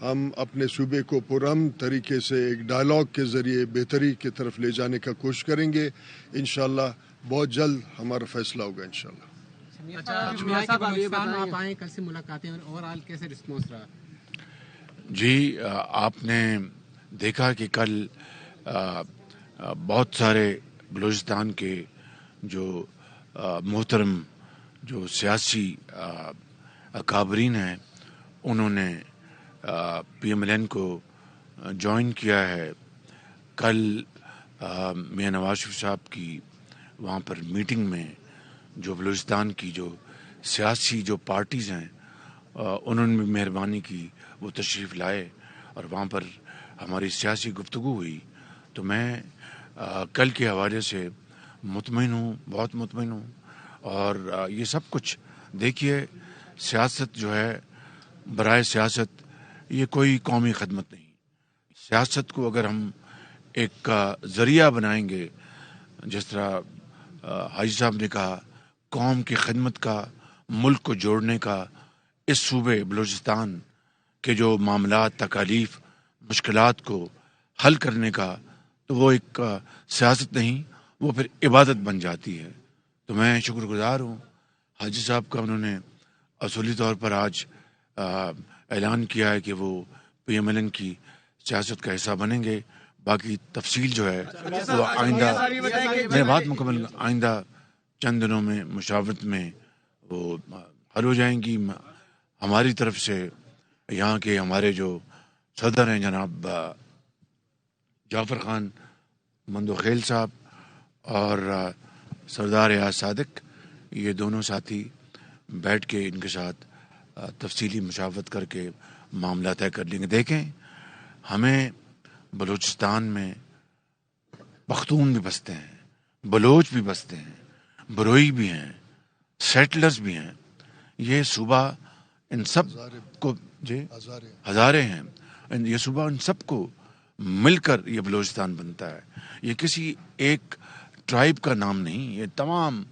ہم اپنے صوبے کو پرامن طریقے سے ایک ڈائلاگ کے ذریعے بہتری کی طرف لے جانے کا کوشش کریں گے. انشاءاللہ بہت جلد ہمارا فیصلہ ہوگا انشاءاللہ. آپ آئے کل سے ملاقاتیں اور اوورآل کیسے رسپانس رہا؟ جی آپ نے دیکھا کہ کل بہت سارے بلوچستان کے جو محترم جو سیاسی اکابرین ہیں انہوں نے PMLN کو جوائن کیا ہے. کل میاں نواز شریف صاحب کی وہاں پر میٹنگ میں جو بلوچستان کی جو سیاسی جو پارٹیز ہیں انہوں نے بھی مہربانی کی وہ تشریف لائے اور وہاں پر ہماری سیاسی گفتگو ہوئی. تو میں کل کے حوالے سے مطمئن ہوں, بہت مطمئن ہوں. اور یہ سب کچھ دیکھیے, سیاست جو ہے برائے سیاست یہ کوئی قومی خدمت نہیں. سیاست کو اگر ہم ایک ذریعہ بنائیں گے, جس طرح حاجی صاحب نے کہا, قوم کی خدمت کا, ملک کو جوڑنے کا, اس صوبے بلوچستان کے جو معاملات, تکالیف, مشکلات کو حل کرنے کا, تو وہ ایک سیاست نہیں, وہ پھر عبادت بن جاتی ہے. تو میں شکر گزار ہوں حاجی صاحب کا, انہوں نے اصولی طور پر آج اعلان کیا ہے کہ وہ PMLN کی سیاست کا حصہ بنیں گے. باقی تفصیل جو ہے وہ آئندہ, میں بات مکمل, آئندہ چند دنوں میں مشاورت میں وہ حل ہو جائیں گی. ہماری طرف سے یہاں کے ہمارے جو صدر ہیں جناب جعفر خان مندوخیل صاحب اور سردار ایاز صادق, یہ دونوں ساتھی بیٹھ کے ان کے ساتھ تفصیلی مشاورت کر کے معاملہ طے کر لیں گے. دیکھیں, ہمیں بلوچستان میں پختون بھی بستے ہیں, بلوچ بھی بستے ہیں, بروئی بھی ہیں, سیٹلرز بھی ہیں. یہ صوبہ ان سب کو, جی ہزارے ہیں, یہ صوبہ ان سب کو مل کر یہ بلوچستان بنتا ہے. یہ کسی ایک ٹرائب کا نام نہیں, یہ تمام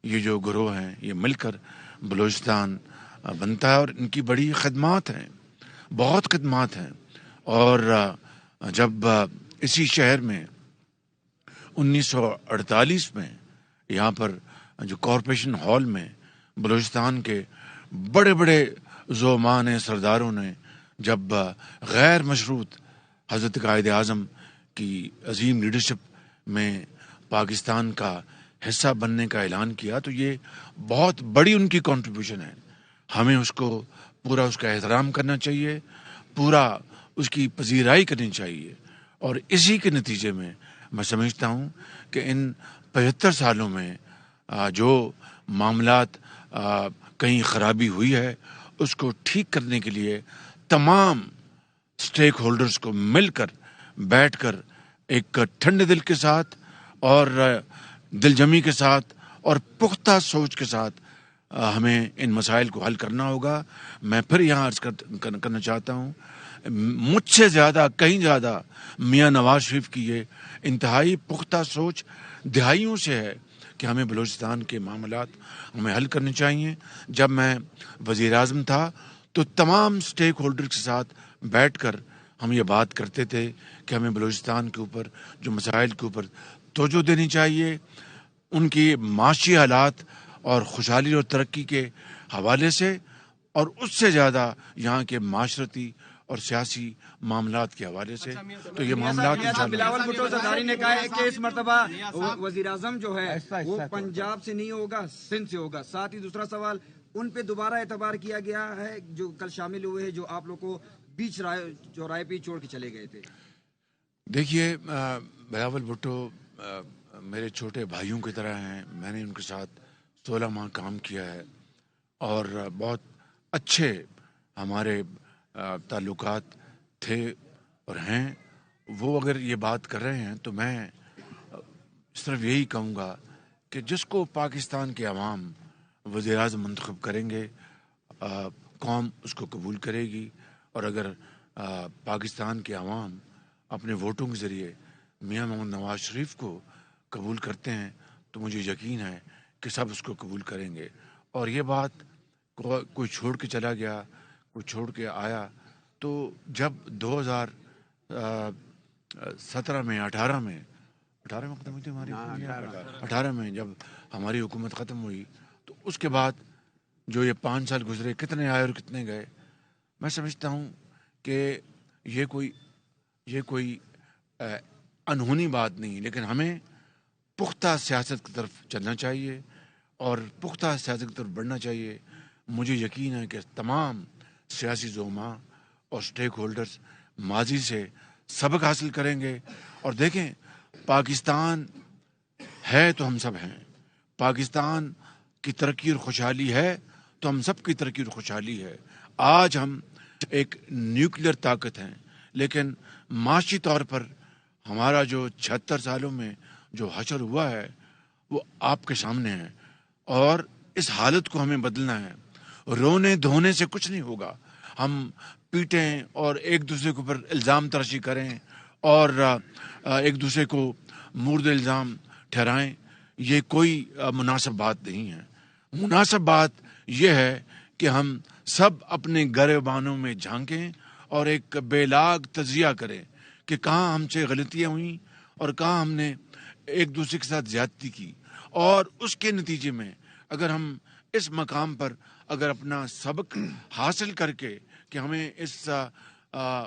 یہ جو گروہ ہیں یہ مل کر بلوچستان بنتا ہے. اور ان کی بڑی خدمات ہیں, بہت خدمات ہیں. اور جب اسی شہر میں 1948 میں یہاں پر جو کارپوریشن ہال میں بلوچستان کے بڑے بڑے زعماء نے, سرداروں نے جب غیر مشروط حضرت قائد اعظم کی عظیم لیڈرشپ میں پاکستان کا حصہ بننے کا اعلان کیا, تو یہ بہت بڑی ان کی کنٹریبیوشن ہے. ہمیں اس کو پورا اس کا احترام کرنا چاہیے, پورا اس کی پذیرائی کرنی چاہیے. اور اسی کے نتیجے میں میں سمجھتا ہوں کہ ان 75 سالوں میں جو معاملات کہیں خرابی ہوئی ہے, اس کو ٹھیک کرنے کے لیے تمام سٹیک ہولڈرز کو مل کر بیٹھ کر ایک ٹھنڈے دل کے ساتھ اور دل جمی کے ساتھ اور پختہ سوچ کے ساتھ ہمیں ان مسائل کو حل کرنا ہوگا. میں پھر یہاں عرض کرنا چاہتا ہوں, مجھ سے زیادہ, کہیں زیادہ میاں نواز شریف کی یہ انتہائی پختہ سوچ دہائیوں سے ہے کہ ہمیں بلوچستان کے معاملات ہمیں حل کرنے چاہیے. جب میں وزیر اعظم تھا تو تمام سٹیک ہولڈر کے ساتھ بیٹھ کر ہم یہ بات کرتے تھے کہ ہمیں بلوچستان کے اوپر جو مسائل کے اوپر توجہ دینی چاہیے, ان کی معاشی حالات اور خوشحالی اور ترقی کے حوالے سے, اور اس سے زیادہ یہاں کے معاشرتی اور سیاسی معاملات کے حوالے سے. تو یہ معاملات بلاول بھٹو زرداری نے کہا ہے کہ اس مرتبہ وزیر اعظم جو ہے وہ پنجاب سے نہیں ہوگا, سندھ سے ہوگا. ساتھ ہی دوسرا سوال, ان پہ دوبارہ اعتبار کیا گیا ہے جو کل شامل ہوئے ہیں, جو آپ لوگ کو بیچ چوراہے پہ چھوڑ کے چلے گئے تھے. دیکھیے, بلاول بھٹو میرے چھوٹے بھائیوں کی طرح ہیں. میں نے ان کے ساتھ 16 ماہ کام کیا ہے اور بہت اچھے ہمارے تعلقات تھے اور ہیں. وہ اگر یہ بات کر رہے ہیں تو میں صرف یہی کہوں گا کہ جس کو پاکستان کے عوام وزیر اعظم منتخب کریں گے, قوم اس کو قبول کرے گی. اور اگر پاکستان کے عوام اپنے ووٹوں کے ذریعے میاں محمد نواز شریف کو قبول کرتے ہیں تو مجھے یقین ہے کہ سب اس کو قبول کریں گے. اور یہ بات کوئی چھوڑ کے چلا گیا, کوئی چھوڑ کے آیا, تو جب 2017 میں 18 میں ختم ہوئی تھی ہماری 18 میں جب ہماری حکومت ختم ہوئی، تو اس کے بعد جو یہ 5 سال گزرے، کتنے آئے اور کتنے گئے، میں سمجھتا ہوں کہ یہ کوئی انہونی بات نہیں، لیکن ہمیں پختہ سیاست کی طرف چلنا چاہیے اور پختہ سیاست کی طرف بڑھنا چاہیے۔ مجھے یقین ہے کہ تمام سیاسی زعماء اور سٹیک ہولڈرز ماضی سے سبق حاصل کریں گے، اور دیکھیں پاکستان ہے تو ہم سب ہیں، پاکستان کی ترقی اور خوشحالی ہے تو ہم سب کی ترقی اور خوشحالی ہے۔ آج ہم ایک نیوکلیر طاقت ہیں، لیکن معاشی طور پر ہمارا جو 76 سالوں میں جو حشر ہوا ہے وہ آپ کے سامنے ہے، اور اس حالت کو ہمیں بدلنا ہے۔ رونے دھونے سے کچھ نہیں ہوگا، ہم پیٹیں اور ایک دوسرے کے اوپر الزام تراشی کریں اور ایک دوسرے کو مورد الزام ٹھہرائیں، یہ کوئی مناسب بات نہیں ہے۔ مناسب بات یہ ہے کہ ہم سب اپنے گریبانوں میں جھانکیں اور ایک بے لاگ تجزیہ کریں کہ کہاں ہم سے غلطیاں ہوئیں اور کہاں ہم نے ایک دوسرے کے ساتھ زیادتی کی، اور اس کے نتیجے میں اگر ہم اس مقام پر اگر اپنا سبق حاصل کر کے کہ ہمیں اس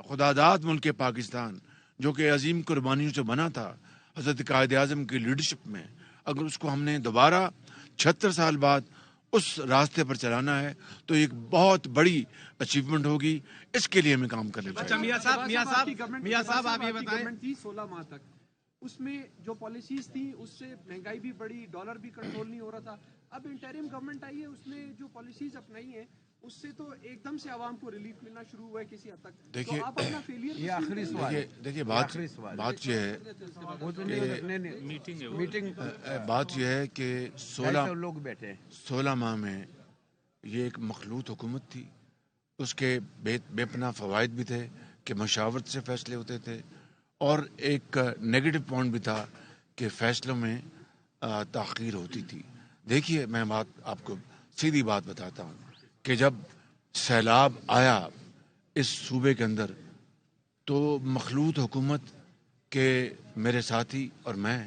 خداداد ملک پاکستان جو کہ عظیم قربانیوں سے بنا تھا حضرت قائد اعظم کی لیڈرشپ میں، اگر اس کو ہم نے دوبارہ 76 سال بعد اس راستے پر چلانا ہے تو ایک بہت بڑی اچیومنٹ ہوگی۔ اس کے لیے ہمیں کام کرنا چاہیے۔ میاں صاحب آپ یہ بتائیں 16 ماہ تک اس میں جو پالیسیز تھی اس سے مہنگائی بھی بڑی، ڈالر بھی کنٹرول نہیں ہو رہا تھا۔ اب انٹریم گورنمنٹ آئی ہے، اس نے جو پالیسیز اپنائی ہیں اس سے تو ایک دم سے عوام کو ریلیف ملنا شروع ہوا ہے کسی حد تک۔ دیکھیے آپ اپنا فیلئر یہ آخری سوال ہے، دیکھیے بات یہ ہے بات یہ ہے کہ 16 لوگ بیٹھے 16 ماہ میں یہ ایک مخلوط حکومت تھی، اس کے بے پناہ فوائد بھی تھے کہ مشاورت سے فیصلے ہوتے تھے، اور ایک نیگیٹو پوائنٹ بھی تھا کہ فیصلوں میں تاخیر ہوتی تھی۔ دیکھیے میں آپ کو سیدھی بات بتاتا ہوں کہ جب سیلاب آیا اس صوبے کے اندر تو مخلوط حکومت کے میرے ساتھی اور میں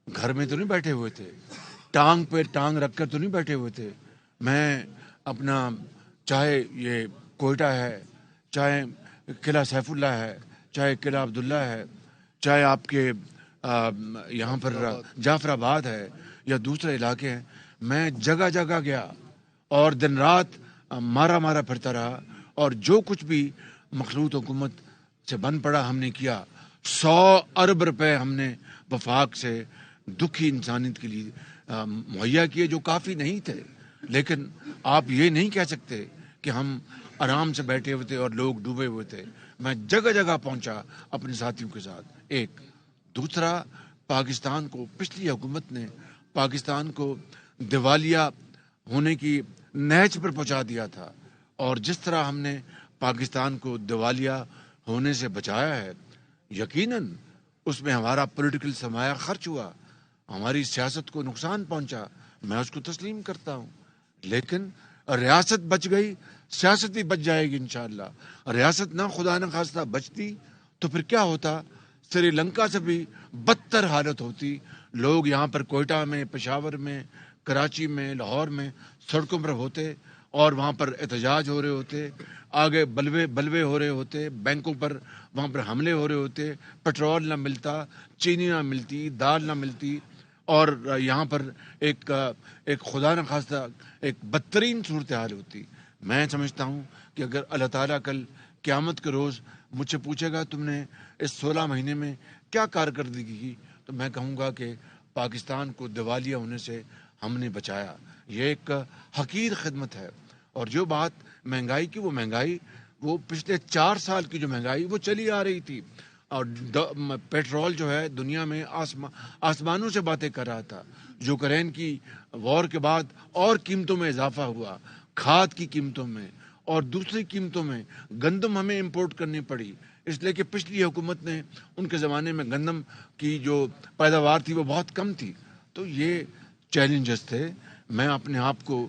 گھر میں تو نہیں بیٹھے ہوئے تھے، ٹانگ پہ ٹانگ رکھ کر تو نہیں بیٹھے ہوئے تھے۔ میں اپنا چاہے یہ کوئٹہ ہے، چاہے قلعہ سیف اللہ ہے، چاہے قلعہ عبداللہ ہے، چاہے آپ کے یہاں پر جعفر آباد ہے یا دوسرے علاقے ہیں، میں جگہ جگہ گیا اور دن رات مارا پھرتا رہا، اور جو کچھ بھی مخلوط حکومت سے بن پڑا ہم نے کیا۔ 100 ارب روپے ہم نے وفاق سے دکھی انسانیت کے لیے مہیا کیے، جو کافی نہیں تھے، لیکن آپ یہ نہیں کہہ سکتے کہ ہم آرام سے بیٹھے ہوئے تھے اور لوگ ڈوبے ہوئے تھے۔ میں جگہ جگہ پہنچا اپنے ساتھیوں کے ساتھ۔ ایک دوسرا، پاکستان کو پچھلی حکومت نے پاکستان کو دیوالیہ ہونے کی نہج پر پہنچا دیا تھا، اور جس طرح ہم نے پاکستان کو دیوالیہ ہونے سے بچایا ہے، یقیناً اس میں ہمارا پولیٹیکل سرمایہ خرچ ہوا، ہماری سیاست کو نقصان پہنچا، میں اس کو تسلیم کرتا ہوں، لیکن ریاست بچ گئی، سیاست بھی بچ جائے گی انشاءاللہ۔ ریاست نہ خدا نہ خواستہ بچتی تو پھر کیا ہوتا؟ سری لنکا سے بھی بدتر حالت ہوتی۔ لوگ یہاں پر کوئٹہ میں، پشاور میں، کراچی میں، لاہور میں سڑکوں پر ہوتے اور وہاں پر احتجاج ہو رہے ہوتے، آگے بلوے ہو رہے ہوتے، بینکوں پر وہاں پر حملے ہو رہے ہوتے، پیٹرول نہ ملتا، چینی نہ ملتی، دال نہ ملتی، اور یہاں پر ایک خدا نہ خواستہ ایک بدترین صورتحال ہوتی۔ میں سمجھتا ہوں کہ اگر اللہ تعالیٰ کل قیامت کے روز مجھ سے پوچھے گا تم نے اس 16 مہینے میں کیا کارکردگی کی، تو میں کہوں گا کہ پاکستان کو دیوالیہ ہونے سے ہم نے بچایا۔ یہ ایک حقیر خدمت ہے۔ اور جو بات مہنگائی کی، وہ مہنگائی وہ پچھلے 4 سال کی جو مہنگائی وہ چلی آ رہی تھی، اور پیٹرول جو ہے دنیا میں آسمانوں سے باتیں کر رہا تھا۔ یوکرین کی وار کے بعد اور قیمتوں میں اضافہ ہوا، کھاد کی قیمتوں میں اور دوسری قیمتوں میں۔ گندم ہمیں امپورٹ کرنی پڑی، اس لیے کہ پچھلی حکومت نے، ان کے زمانے میں گندم کی جو پیداوار تھی وہ بہت کم تھی۔ تو یہ چیلنجز تھے۔ میں اپنے آپ کو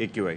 AQI।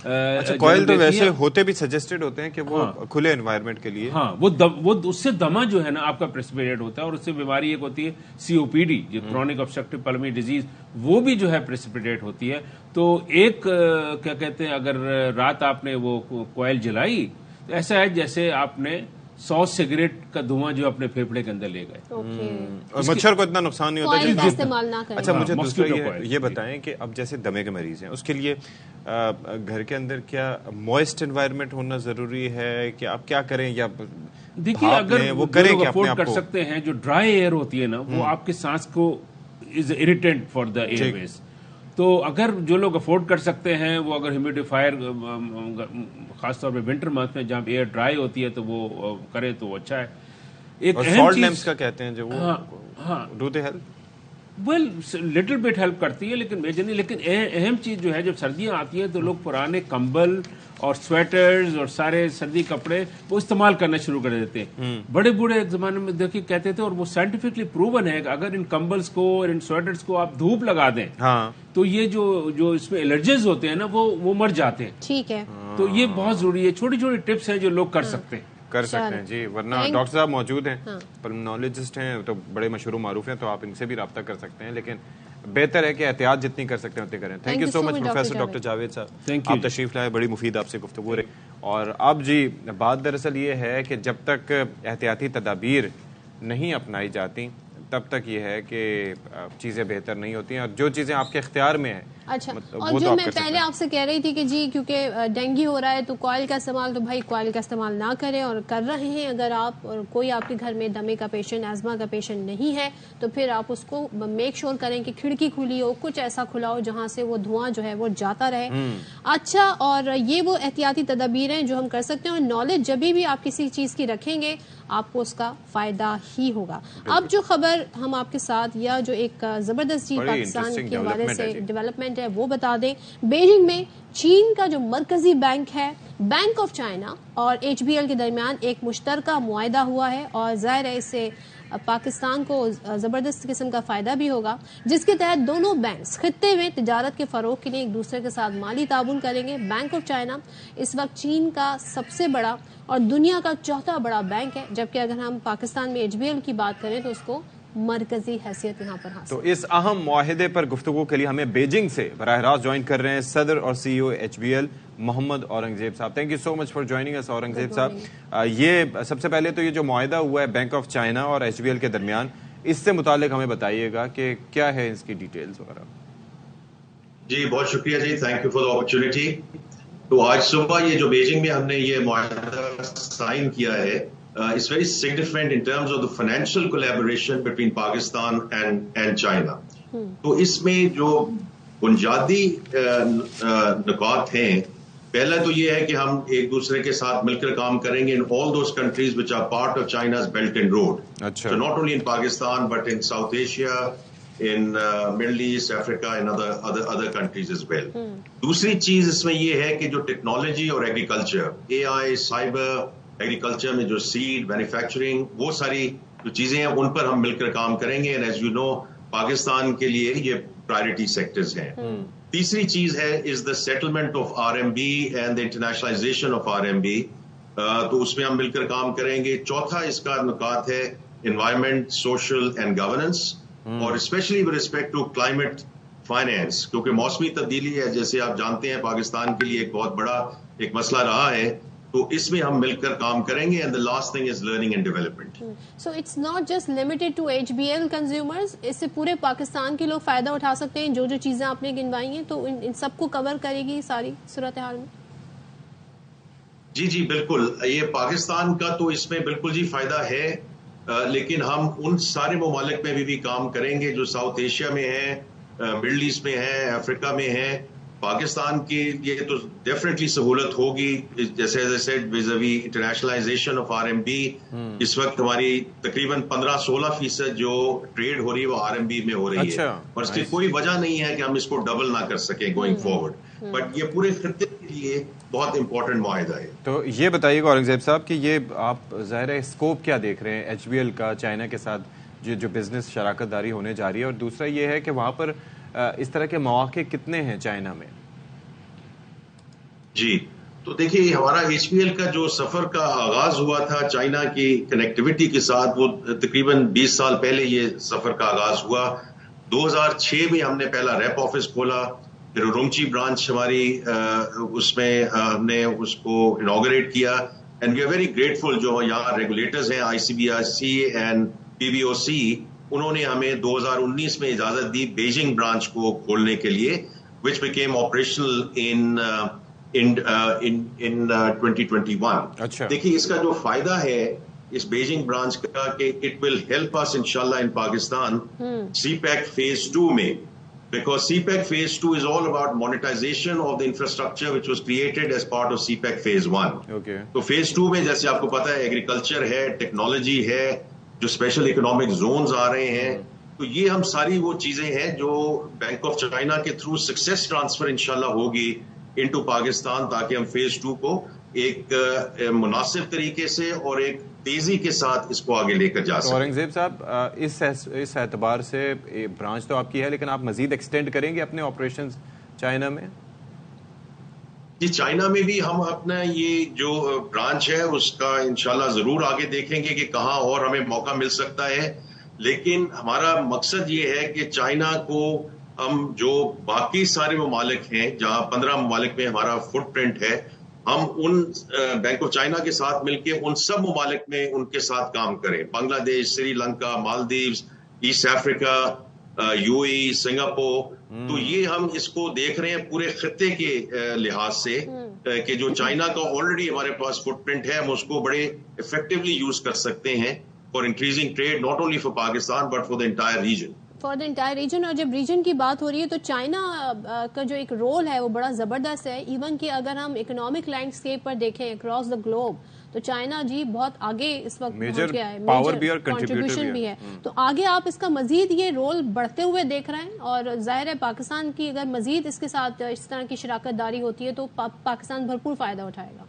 اچھا کوئل تو ویسے ہوتے بھی سجیسٹڈ ہوتے ہیں کہ وہ کھلے انوائرمنٹ کے لیے. ہاں وہ اس سے دمہ جو ہے نا آپ کا پریسپیریٹ ہوتا ہے, اور اس سے بیماری ایک ہوتی ہے COPD جو کرونک obstructive pulmonary ڈیزیز, وہ بھی جو ہے پریسپیریٹ ہوتی ہے. تو ایک کیا کہتے ہیں اگر رات آپ نے وہ کوئل جلائی تو ایسا ہے جیسے آپ نے 100 سگریٹ کا دھواں جو اپنے پھیپھڑے کے اندر لے گئے. اور مچھر کو اتنا نقصان نہیں ہوتا استعمال نہ کریں. اچھا مجھے دوسرا یہ بتائیں کہ اب جیسے دمے کے مریض ہیں اس کے لیے گھر کے اندر کیا موئسٹ انوائرمنٹ ہونا ضروری ہے کہ آپ کیا کریں, یا دیکھیے اگر وہ کریں کہ افورڈ کر سکتے ہیں جو ڈرائی ایئر ہوتی ہے نا وہ آپ کے سانس کو از اریٹنٹ فار دا ایئر ویز, تو اگر جو لوگ افورڈ کر سکتے ہیں وہ اگر ہیومیڈیفائر خاص طور پہ ونٹر منتھ میں جہاں ایئر ڈرائی ہوتی ہے تو وہ کرے تو اچھا ہے. ایک اہم چیز کا کہتے ہیں جو وہ do they help, well little bit help کرتی ہے لیکن میجر نہیں. لیکن اہم چیز جو ہے جب سردیاں آتی ہیں تو لوگ پرانے کمبل اور سویٹرز اور سارے سردی کپڑے وہ استعمال کرنا شروع کر دیتے ہیں. بڑے بوڑھے ایک زمانے میں دیکھیے کہتے تھے, اور وہ سائنٹیفکلی پروون ہے کہ اگر ان کمبلز کو اور ان سویٹرز کو آپ دھوپ لگا دیں تو یہ جو اس میں الرجیز ہوتے ہیں نا وہ مر جاتے ہیں. ٹھیک ہے, تو یہ بہت ضروری ہے, چھوٹی چھوٹی ٹپس ہیں جو لوگ کر سکتے ہیں. جی. ورنہ ڈاکٹر صاحب موجود ہیں, پلمونالوجسٹ ہیں, تو بڑے مشہور و معروف ہیں, تو آپ ان سے بھی رابطہ کر سکتے ہیں, لیکن بہتر ہے کہ احتیاط جتنی کر سکتے ہیں اتنی کریں. Thank you so much professor doctor Javed صاحب, آپ تشریف لائے, بڑی مفید آپ سے گفتگو رہی. اور اب جی بات دراصل یہ ہے کہ جب تک احتیاطی تدابیر نہیں اپنائی جاتی تب تک یہ ہے کہ چیزیں بہتر نہیں ہوتی ہیں, اور جو چیزیں آپ کے اختیار میں ہیں. اچھا, اور جو میں پہلے آپ سے کہہ رہی تھی کہ جی کیونکہ ڈینگی ہو رہا ہے تو کوئل کا استعمال, تو بھائی کوئل کا استعمال نہ کریں, اور کر رہے ہیں اگر آپ, اور کوئی آپ کے گھر میں دمے کا پیشنٹ, ایزما کا پیشنٹ نہیں ہے تو پھر آپ اس کو میک شور کریں کہ کھڑکی کھلی ہو, کچھ ایسا کھلا ہو جہاں سے وہ دھواں جو ہے وہ جاتا رہے. اچھا, اور یہ وہ احتیاطی تدابیر ہیں جو ہم کر سکتے ہیں, اور نالج جب بھی آپ کسی چیز کی رکھیں گے آپ کو اس کا فائدہ ہی ہوگا. اب جو خبر ہم آپ کے ساتھ, یا جو ایک زبردست چیز پاکستان کے حوالے سے ڈیولپمنٹ ہے وہ بتا دیں. بیجنگ میں چین کا جو مرکزی بینک ہے, بینک آف چائنا اور HBL کے درمیان ایک مشترکہ معاہدہ ہوا ہے, اور ظاہر ہے اس سے پاکستان کو زبردست قسم کا فائدہ بھی ہوگا, جس کے تحت دونوں بینکس خطے میں تجارت کے فروغ کے لیے ایک دوسرے کے ساتھ مالی تعاون کریں گے. بینک آف چائنا اس وقت چین کا سب سے بڑا اور دنیا کا چوتھا بڑا بینک ہے, جبکہ اگر ہم پاکستان میں HBL کی بات کریں تو اس کو مرکزی حیثیت یہاں پر حاصل. تو اس اہم معاہدے پر گفتگو کے لیے ہمیں بیجنگ سے براہ راست جوائن کر رہے ہیں صدر اور CEO HBL Muhammad Aurangzeb Sahab. Thank you so much for joining us Aurangzeb Sahab. یہ سب سے پہلے تو یہ جو معاہدہ ہوا ہے بینک آف چائنا اور HBL کے درمیان, اس سے متعلق ہمیں بتائیے گا کہ کیا ہے اس کی ڈیٹیلز وغیرہ. جی بہت شکریہ جی, thank you for the opportunity. تو آج صبح یہ جو بیجنگ میں ہم نے یہ معاہدہ سائن کیا ہے, it's very significant in terms of the financial collaboration between Pakistan and China. تو اس میں جو بنیادی نکات ہیں, پہلا تو یہ ہے کہ ہم ایک دوسرے کے ساتھ مل کر کام کریں گے in all those countries which are part of China's Belt and Road. So not only in Pakistan but in South Asia, in Middle East, Africa and other countries as well. دوسری چیز اس میں یہ ہے کہ جو ٹیکنالوجی اور agriculture, AI, cyber, agriculture میں جو سیڈ مینوفیکچرنگ, وہ ساری جو چیزیں ہیں ان پر ہم مل کر کام کریں گے. And as you know Pakistan کے لیے یہ پرائرٹی سیکٹرز ہیں. تیسری چیز ہے is the settlement of RMB and the internationalization of RMB. تو اس میں ہم مل کر کام کریں گے. چوتھا اس کا نکات ہے انوائرمنٹ, سوشل اینڈ گورننس, اور especially with respect to climate finance, کیونکہ موسمی تبدیلی ہے جیسے آپ جانتے ہیں پاکستان کے لیے ایک بہت بڑا ایک مسئلہ رہا ہے. تو اس میں ہم مل کر کام کریں گے. And the last thing is learning and development. So it's not just limited to HBL consumers, اس سے پورے پاکستان کے لوگ فائدہ اٹھا سکتے ہیں. جو جو چیزیں آپ نے گنوائی ہیں تو ان سب کو کور کرے گی ساری صورتحال میں. جی جی بالکل, یہ پاکستان کا تو اس میں بالکل جی فائدہ ہے, لیکن ہم ان سارے ممالک میں بھی کام کریں گے جو ساؤتھ ایشیا میں ہیں, مڈل ایسٹ میں ہیں, افریقہ میں ہیں. پاکستان کے لیے تو ڈیفینیٹلی سہولت ہوگی, جیسے انٹرنیشنلائزیشن آف RMB. اس وقت ہماری تقریباً 15-16% جو ٹریڈ ہو رہی ہے وہ RMB میں ہو رہی ہے, اور اس کی کوئی وجہ نہیں ہے کہ ہم اس کو ڈبل نہ کر سکیں گوئنگ فارورڈ. بٹ یہ پورے خطے کے لیے بہت امپورٹنٹ معاہدہ ہے. تو یہ بتائیے گا اورنگزیب صاحب کہ یہ آپ ظاہر ہے اسکوپ کیا دیکھ رہے ہیں HBL کا چائنا کے ساتھ جو بزنس شراکت داری ہونے جا رہی ہے, اور دوسرا یہ ہے کہ وہاں پر اس طرح کے مواقع کتنے ہیں چائنا میں؟ جی تو دیکھیے ہمارا HPL کا جو سفر کا آغاز ہوا تھا چائنا کی کنیکٹیوٹی کے ساتھ، وہ تقریباً 20 سال پہلے یہ سفر کا آغاز ہوا. 2006 میں ہم نے پہلا ریپ آفس کھولا، پھر رومچی برانچ ہماری اس میں ہم نے اس کو انوگریٹ کیا. And we are very grateful جو یہاں ریگولیٹرز ہیں ICBRC اینڈ PBOC، انہوں نے ہمیں 2019 میں اجازت دی بیجنگ برانچ کو کھولنے کے لیے، which became operational in 2021. دیکھیے اس کا جو فائدہ ہے اس بیجنگ برانچ کا کہ اٹ ول ہیلپ اس انشاءاللہ ان پاکستان CPEC phase 2 میں، because CPEC phase 2 is all about monetization of the infrastructure which was created as part of CPEC phase 1. تو phase 2 میں جیسے آپ کو پتا ہے ایگریکلچر ہے، ٹیکنالوجی ہے، جو اسپیشل اکنامک زونز آ رہے ہیں، تو یہ ہم ساری وہ چیزیں ہیں جو بینک آف چائنا کے تھرو سکسیس ٹرانسفر انشاءاللہ ہوگی انٹو پاکستان، تاکہ ہم فیز 2 کو ایک مناسب طریقے سے اور ایک تیزی کے ساتھ اس کو آگے لے کر جا سکیں. اورنگزیب صاحب، اس اعتبار سے برانچ تو آپ کی ہے، لیکن آپ مزید ایکسٹینڈ کریں گے اپنے آپریشنز چائنا میں؟ جی چائنا میں بھی ہم اپنا یہ جو برانچ ہے اس کا انشاءاللہ ضرور آگے دیکھیں گے کہ کہاں اور ہمیں موقع مل سکتا ہے. لیکن ہمارا مقصد یہ ہے کہ چائنا کو ہم جو باقی سارے ممالک ہیں جہاں 15 ممالک میں ہمارا فٹ پرنٹ ہے، ہم ان بینک آف چائنا کے ساتھ مل کے ان سب ممالک میں ان کے ساتھ کام کریں. بنگلہ دیش، Sri Lanka, مالدیوز، east Africa, UAE، Singapore. تو یہ ہم اس کو دیکھ رہے ہیں پورے خطے کے لحاظ سے کہ جو چائنا کا آلریڈی ہمارے پاس فٹ پرنٹ ہے ہم اس کو بڑے افیکٹولی یوز کر سکتے ہیں for increasing trade not only for Pakistan but for the entire region. For the entire region. اور جب ریجن کی بات ہو رہی ہے تو چائنا کا جو ایک رول ہے وہ بڑا زبردست ہے. ایون کہ اگر ہم اکنامک لینڈسکیپ پر دیکھیں اکراس دا گلوب تو چائنا جی بہت آگے اس وقت پہنچ گیا ہے، میجر کنٹریبیوشن بھی ہے. تو آگے آپ اس کا مزید یہ رول بڑھتے ہوئے دیکھ رہے ہیں، اور ظاہر ہے پاکستان کی اگر مزید اس کے ساتھ اس طرح کی شراکت داری ہوتی ہے تو پاکستان بھرپور فائدہ اٹھائے گا.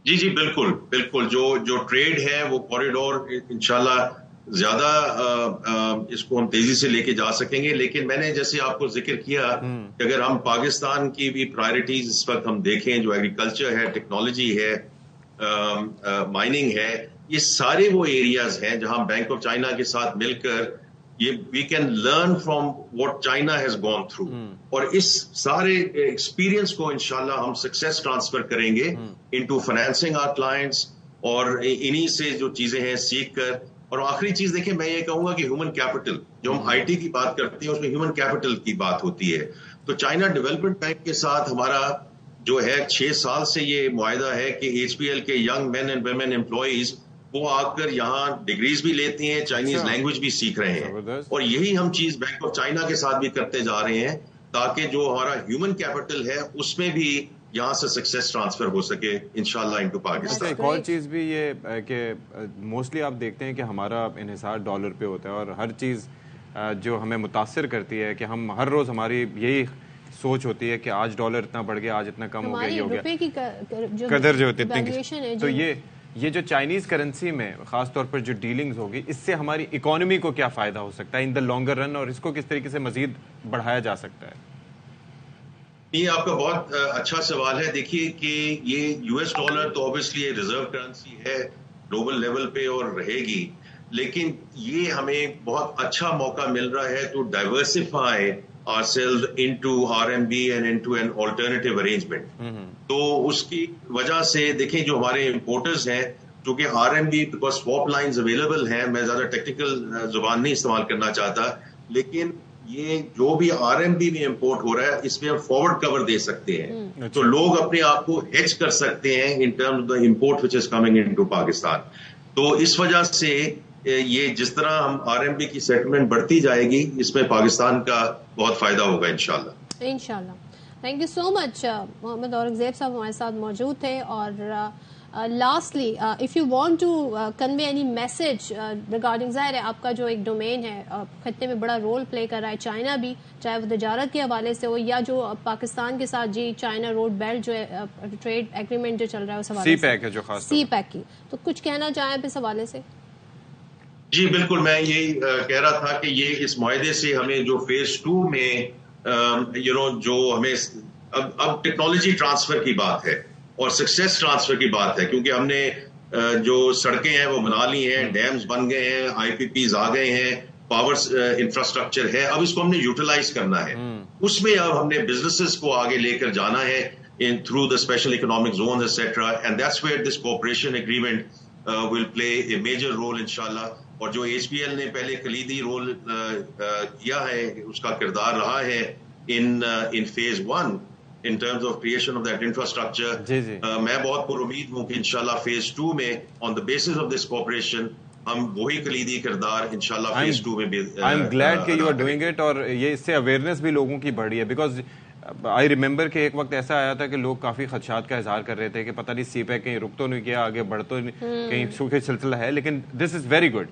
جی جی بالکل بالکل. جو ٹریڈ ہے وہ کوریڈور انشاءاللہ زیادہ اس کو ہم تیزی سے لے کے جا سکیں گے. لیکن میں نے جیسے آپ کو ذکر کیا کہ اگر ہم پاکستان کی بھی پرائرٹیز اس وقت ہم دیکھیں، جو ایگریکلچر ہے، ٹیکنالوجی ہے، مائننگ ہے، یہ سارے وہ ایریاز ہیں جہاں بینک آف چائنا کے ساتھ مل کر یہ we can learn from what China has gone through, اور اس سارے ایکسپیرئنس کو انشاءاللہ ہم سکسیس ٹرانسفر کریں گے انٹو فائنینسنگ آر کلائنٹس، اور انہی سے جو چیزیں ہیں سیکھ کر. اور آخری چیز دیکھیں میں یہ کہوں گا کہ ہیومن کیپٹل، جو ہم IT کی بات کرتے ہیں اس میں ہیومن کیپٹل کی بات ہوتی ہے. تو چائنا ڈیولپمنٹ بینک کے ساتھ ہمارا جو ہے 6 سال سے یہ معاہدہ ہے کہ HPL کے young man and women employees وہ آ کر یہاں ڈگریز بھی لیتے ہیں، چائنیز لینگویج بھی سیکھ رہے ہیں، اور یہی ہم چیز بینک آف چائنا کے ساتھ بھی کرتے جا رہے ہیں تاکہ جو ہمارا ہیومن کیپٹل ہے اس میں بھی یہاں سے سکسیس ٹرانسفر ہو سکے انشاءاللہ انٹو پاکستان. ایک اور چیز بھی یہ کہ موسٹلی آپ دیکھتے ہیں کہ ہمارا انحصار ڈالر پہ ہوتا ہے، اور ہر چیز جو ہمیں متاثر کرتی ہے کہ ہم ہر روز ہماری یہی سوچ ہوتی ہے کہ آج ڈالر اتنا بڑھ گیا، آج اتنا کم ہو گیا، یہ ہو گیا، قدر جو ہوتی ہے. تو یہ جو چائنیز کرنسی میں خاص طور پر جو ڈیلنگز ہوگی، اس سے ہماری اکانومی کو کیا فائدہ ہو سکتا ہے ان دا لانگر رن، اور اس کو کس طریقے سے مزید بڑھایا جا سکتا ہے؟ یہ آپ کا بہت اچھا سوال ہے. دیکھیے کہ یہ US ڈالر تو اوبیسلی ریزرو کرنسی ہے گلوبل لیول پہ اور رہے گی، لیکن یہ ہمیں بہت اچھا موقع مل رہا ہے to diversify ourselves into RMB and into an alternative arrangement. تو اس کی وجہ سے دیکھیں جو ہمارے امپورٹرز ہیں، چونکہ RMB because swap lines available ہیں، میں زیادہ ٹیکنیکل زبان نہیں استعمال کرنا چاہتا، لیکن یہ جو بھی RMB میں امپورٹ ہو رہا ہے اس میں ہم فارورڈ کور دے سکتے ہیں، تو لوگ اپنے آپ کو ہیج کر سکتے ہیں in terms of the import which is coming into Pakistan. تو اس وجہ سے یہ جس طرح ہم RMB کی سیٹلمنٹ بڑھتی جائے گی اس میں پاکستان کا بہت فائدہ ہوگا انشاءاللہ. انشاءاللہ. Thank you so much. Muhammad Aurangzeb صاحب ہمارے ساتھ موجود تھے. اور lastly if you want to convey any message regarding, ظاہر ہے آپ کا جو ایک ڈومین ہے خطے میں بڑا رول پلے کر رہا ہے چائنا بھی، چاہے وہ تجارت کے حوالے سے ہو یا جو پاکستان کے ساتھ جی چائنا روڈ بیلٹ جو ہے ٹریڈ ایگریمنٹ جو چل رہا ہے اس حوالے سے، CPEC ہے جو خاص CPEC کی، تو کچھ کہنا چاہیں آپ اس حوالے سے؟ جی بالکل، میں یہی کہہ رہا تھا کہ یہ اس معاہدے سے ہمیں جو فیز 2 میں جو ہمیں اب ٹیکنالوجی ٹرانسفر کی بات ہے اور سکسیس ٹرانسفر کی بات ہے, کیونکہ ہم نے جو سڑکیں ہیں وہ بنا لی ہیں, ڈیمز بن گئے ہیں, IPPs آ گئے ہیں, پاور انفراسٹرکچر ہے, اب اس کو ہم نے یوٹیلائز کرنا ہے. اس میں اب ہم نے بزنسز کو آگے لے کر جانا ہے through the special economic zones etc. and that's where this cooperation agreement will play a major role inshallah. اور جو HPL نے پہلے کلیدی رول کیا ہے, اس کا کردار رہا ہے in phase 1 in terms of creation of that infrastructure. میں بہت پر امید ہوں کہ انشاءاللہ phase 2 میں on the basis of this cooperation ہم وہی کلیدی کردار انشاءاللہ phase 2 میں بھی I'm glad کہ you are doing it. اور یہ اس سے اویئرنیس بھی لوگوں کی بڑھی ہے, بیکاز آئی ریمبر کہ ایک وقت ایسا آیا تھا کہ لوگ کافی خدشات کا اظہار کر رہے تھے کہ پتہ نہیں سی پیک کہیں رک تو نہیں کیا, آگے بڑھ تو کہیں سوکھے سلسلہ ہے, لیکن دس از ویری گڈ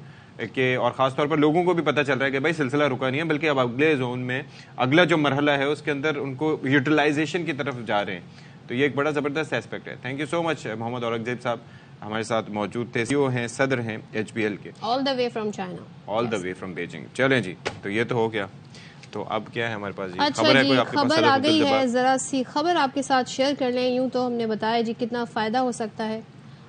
کہ, اور خاص طور پر لوگوں کو بھی پتہ چل رہا ہے کہ بھائی سلسلہ رکا نہیں ہے, بلکہ اب اگلے زون میں اگلا جو مرحلہ ہے اس کے اندر ان کو یوٹیلائزیشن کی طرف جا رہے ہیں. تو یہ ایک بڑا زبردست ایسپیکٹ ہے. Thank you so much. Muhammad Aurangzeb صاحب ہمارے ساتھ موجود تھے, CEO ہیں, صدر ہیں HPL کے, all the way from China, all the way from Beijing. چلیں جی, تو یہ تو ہو گیا. تو اب کیا ہے ہمارے پاس جی, اچھا جی, خبر آ گئی ہے, ذرا سی خبر آپ کے ساتھ شیئر کر لیں. یوں تو ہم نے بتایا جی کتنا فائدہ ہو سکتا ہے,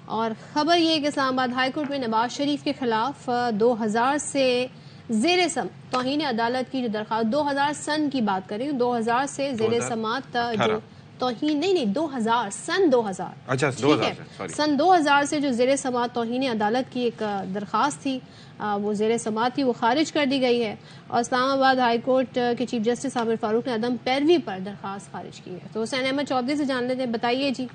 اور خبر یہ ہے کہ اسلام آباد ہائی کورٹ میں نواز شریف کے خلاف 2000 سے زیر توہین عدالت کی جو درخواست, 2000 سن کی بات کریں, 2000 سے زیر سماعت جو توہین, نہیں 2000 سن 2000, اچھا سن 2000 سے جو زیر سماعت توہین عدالت کی ایک درخواست تھی, وہ زیر سماعت تھی, وہ خارج کر دی گئی ہے. اور اسلام آباد ہائی کورٹ کے چیف جسٹس عامر فاروق نے عدم پیروی پر درخواست خارج کی ہے. تو حسین احمد چودھری سے جان لیتے ہیں, بتائیے جی.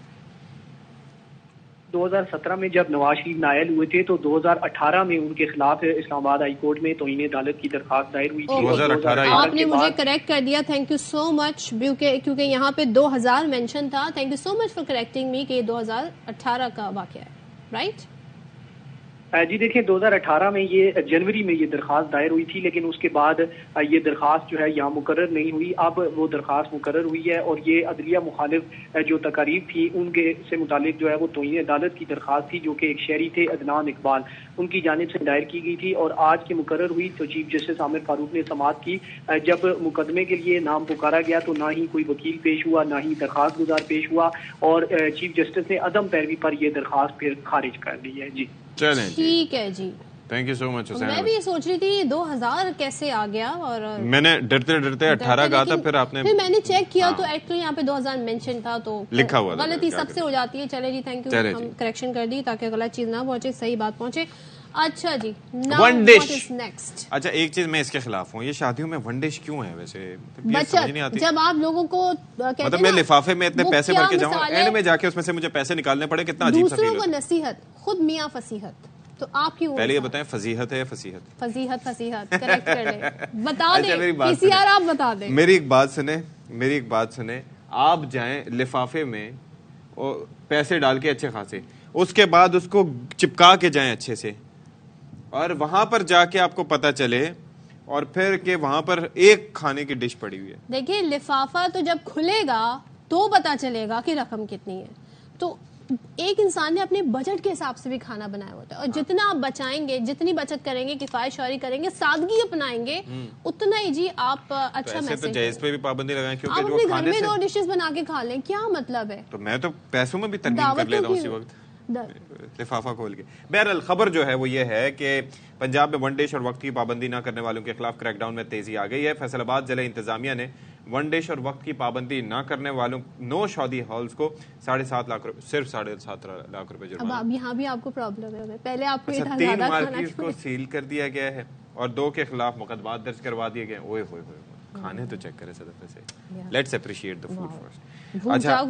2017 میں جب نواز شریف نائل ہوئے تھے تو 2018 میں ان کے خلاف اسلام آباد ہائی کورٹ میں توہین عدالت کی درخواست دائر ہوئی تھی. آپ نے مجھے کریکٹ کر دیا, تھینک یو سو مچ, کیونکہ یہاں پہ 2000 مینشن تھا. Thank you so much for correcting me کہ یہ 2018 کا واقعہ ہے, رائٹ؟ جی دیکھیں 2018 میں یہ جنوری میں یہ درخواست دائر ہوئی تھی, لیکن اس کے بعد یہ درخواست جو ہے یہاں مقرر نہیں ہوئی. اب وہ درخواست مقرر ہوئی ہے, اور یہ عدلیہ مخالف جو تقاریب تھی ان کے سے متعلق جو ہے وہ توہین عدالت کی درخواست تھی, جو کہ ایک شہری تھے عدنان اقبال, ان کی جانب سے دائر کی گئی تھی. اور آج کے مقرر ہوئی تو چیف جسٹس عامر فاروق نے سماعت کی. جب مقدمے کے لیے نام پکارا گیا تو نہ ہی کوئی وکیل پیش ہوا, نہ ہی درخواست گزار پیش ہوا, اور چیف جسٹس نے عدم پیروی پر یہ درخواست پھر خارج کر دی ہے. جی ٹھیک ہے جی, تھینک یو سو مچ. میں بھی یہ سوچ رہی تھی 2000 کیسے آ گیا, اور میں نے ڈرتے 18 کہا تھا, پھر میں نے چیک کیا تو ایکچولی یہاں پہ 2000 مینشن تھا, تو لکھا ہوا غلطی سب سے ہو جاتی ہے. چلے جی, تھینک یو, ہم کریکشن کر دی تاکہ غلط چیز نہ پہنچے, صحیح بات پہنچے. اچھا جی, ون ڈش. اچھا ایک چیز میں اس کے خلاف ہوں, یہ شادیوں میں ون ڈش کیوں ہے ویسے؟ جب آپ لوگوں کو مطلب میں لفافے میں اتنے پیسے بھر کے جاؤں, اینڈ میں جا کے اس میں سے مجھے پیسے نکالنے پڑے, کتنا عجیب سا فیل ہوتا ہے. دوسروں کو نصیحت, خود میاں فصیحت, تو آپ کیوں پہلے یہ بتائیں فضیحت ہے فصیحت؟ فضیحت کریکٹ کر لیں, بتا دیں کسی اور آپ بتا دیں. میری ایک بات سنیں, آپ جائیں لفافے میں پیسے ڈال کے اچھے خاصے, اس کے بعد اس کو چپکا کے جائیں اچھے سے, اور وہاں پر جا کے آپ کو پتا چلے اور پھر کہ وہاں پر ایک کھانے کی ڈش پڑی ہوئی ہے. دیکھیں لفافہ تو جب کھلے گا تو پتا چلے گا کہ رقم کتنی ہے. تو ایک انسان نے اپنے بجٹ کے حساب سے بھی کھانا بنایا ہوتا ہے, اور جتنا آپ بچائیں گے, جتنی بچت کریں گے, کفایت شعاری کریں گے, سادگی اپنائیں گے, اتنا ہی جی آپ اچھا میسج. جہیز پہ بھی پابندی لگائیں, کیونکہ آپ اپنے گھر میں 2 ڈشز بنا کے کھا لیں, کیا مطلب ہے؟ تو میں تو پیسوں میں بھی ترمیم کر لیتا ہوں اسی وقت لفافہ کھول کے. بہرحال خبر جو ہے وہ یہ ہے کہ پنجاب میں ون ڈش اور وقت کی پابندی نہ کرنے والوں کے خلاف کریک ڈاؤن میں تیزی آ گئی ہے. فیصل آباد ضلع انتظامیہ نے ون ڈش اور وقت کی پابندی نہ کرنے والوں 9 شادی ہالز کو 7.5 لاکھ روپے, صرف 7.5 لاکھ روپے جرمانہ. اب یہاں بھی آپ کو پرابلم ہے, پہلے آپ کو 3 مارکیٹ کو سیل کر دیا گیا ہے اور 2 کے خلاف مقدمات درج کروا دیے گئے. اوئے ہوئے کھانے تو چیک کریں صدفے سے. Let's appreciate the food first. اچھا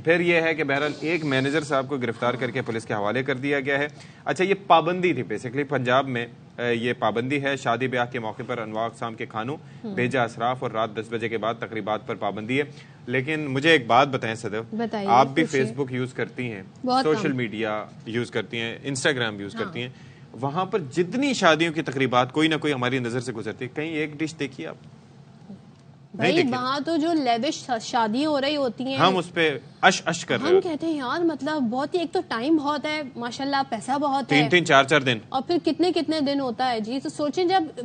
پھر یہ ہے کہ بہرحال ایک مینیجر صاحب کو گرفتار کر کے پولیس کے حوالے کر دیا گیا ہے. اچھا یہ پابندی تھی بیسیکلی پنجاب میں, یہ پابندی ہے شادی بیاہ کے موقع پر انواع اقسام کے کھانوں, بھیجا اسراف اور رات 10 بجے کے بعد تقریبات پر پابندی ہے. لیکن مجھے ایک بات بتائیں صدف, آپ بھی فیس بک یوز کرتی ہیں, سوشل میڈیا یوز کرتی ہیں, انسٹاگرام یوز کرتی ہیں, وہاں پر جتنی شادیوں کی تقریبات کوئی نہ کوئی ہماری نظر سے گزرتی ہے, کہیں ایک ڈش دیکھیے آپ؟ بھائی وہاں تو جو لیوش شادیاں ہو رہی ہوتی ہیں, ہم اس پہ اش کر رہے ہیں. ہم کہتے ہیں یار مطلب بہت ہی, ایک تو ٹائم بہت ہے ماشاءاللہ, پیسہ بہت ہے, 3 4 دن, اور پھر کتنے دن ہوتا ہے جی. تو سوچیں جب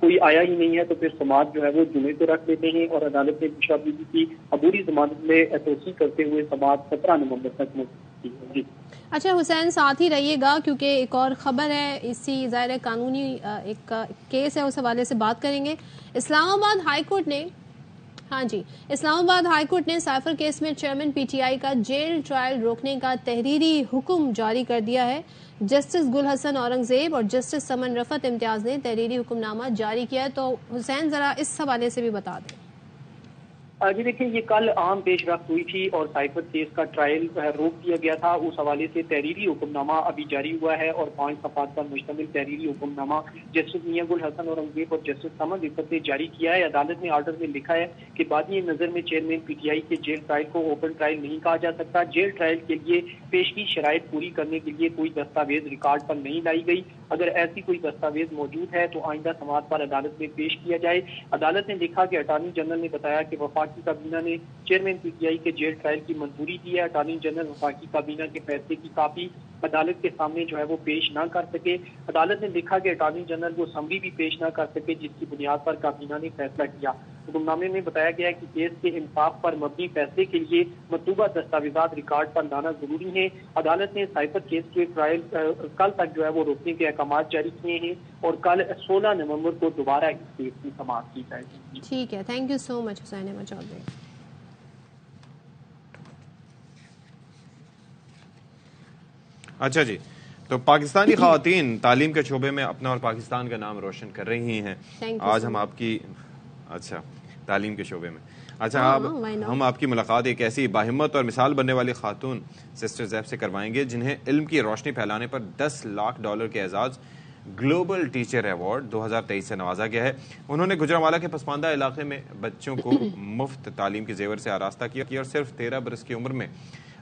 کوئی آیا ہی نہیں ہے تو پھر سماعت جو ہے وہ جمعے کو رکھ لیتے ہیں اور عدالت نے بشرا بی بی کی عبوری ضمانت میں توسیع کرتے ہوئے سماعت 17 نومبر تک ملتوی کی ہے. جی اچھا حسین، ساتھ ہی رہیے گا کیونکہ ایک اور خبر ہے، اسی ظاہر قانونی ایک کیس ہے، اس حوالے سے بات کریں گے. اسلام آباد ہائی کورٹ نے اسلام آباد ہائی کورٹ نے سائفر کیس میں چیئرمین پی ٹی آئی کا جیل ٹرائل روکنے کا تحریری حکم جاری کر دیا ہے. جسٹس گل حسن اورنگزیب اور جسٹس سمن رفعت امتیاز نے تحریری حکم نامہ جاری کیا ہے. تو حسین ذرا اس حوالے سے بھی بتا دیں. جی دیکھیں، یہ کل عام پیش رفت ہوئی تھی اور سائفر کیس کا ٹرائل روک دیا گیا تھا. اس حوالے سے تحریری حکم نامہ ابھی جاری ہوا ہے اور 5 صفحات پر مشتمل تحریری حکم نامہ جسٹس میاں گل حسن اورنگزیب اور جسٹس سمن رفعت نے جاری کیا ہے. عدالت نے آرڈر میں لکھا ہے کہ بادی نظر میں چیئرمین پی ٹی آئی کے جیل ٹرائل کو اوپن ٹرائل نہیں کہا جا سکتا. جیل ٹرائل کے لیے پیش کی شرائط پوری کرنے کے لیے کوئی دستاویز ریکارڈ پر نہیں لائی گئی. اگر ایسی کوئی دستاویز موجود ہے تو آئندہ سماعت پر عدالت میں پیش کیا جائے. عدالت نے لکھا کہ اٹارنی جنرل نے بتایا کہ وفاقی کابینہ نے چیئرمین پی ٹی آئی کے جیل ٹرائل کی منظوری دی ہے. اٹارنی جنرل وفاقی کابینہ کے فیصلے کی کاپی عدالت کے سامنے جو ہے وہ پیش نہ کر سکے. عدالت نے لکھا کہ اٹارنی جنرل وہ سمری بھی پیش نہ کر سکے جس کی بنیاد پر کابینہ نے فیصلہ کیا. حکم نامے میں بتایا گیا کہ کیس کے انصاف پر مبنی فیصلے کے لیے مطلوبہ دستاویزات ریکارڈ پر لانا ضروری ہے. عدالت نے سائفر کیس کے ٹرائل کل تک جو ہے وہ روکنے کے احکامات جاری کیے ہیں اور کل 16 نومبر کو دوبارہ اس کیس کی سماعت کی جائے گی. ٹھیک ہے، تھینک یو سو مچ حسین احمد چودھری. اچھا جی، تو پاکستانی خواتین تعلیم کے شعبے میں اپنا اور پاکستان کا نام روشن کر رہی ہیں. آج ہم آپ کی تعلیم کے شعبے میں ہم آپ کی ملاقات ایک ایسی باہمت اور مثال بننے والی خاتون سسٹر زیب سے کروائیں گے جنہیں علم کی روشنی پھیلانے پر $10 لاکھ کے اعزاز گلوبل ٹیچر ایوارڈ 2023 سے نوازا گیا ہے. انہوں نے گجرانوالہ کے پسماندہ علاقے میں بچوں کو مفت تعلیم کے زیور سے آراستہ کیا اور صرف 13 برس کی عمر میں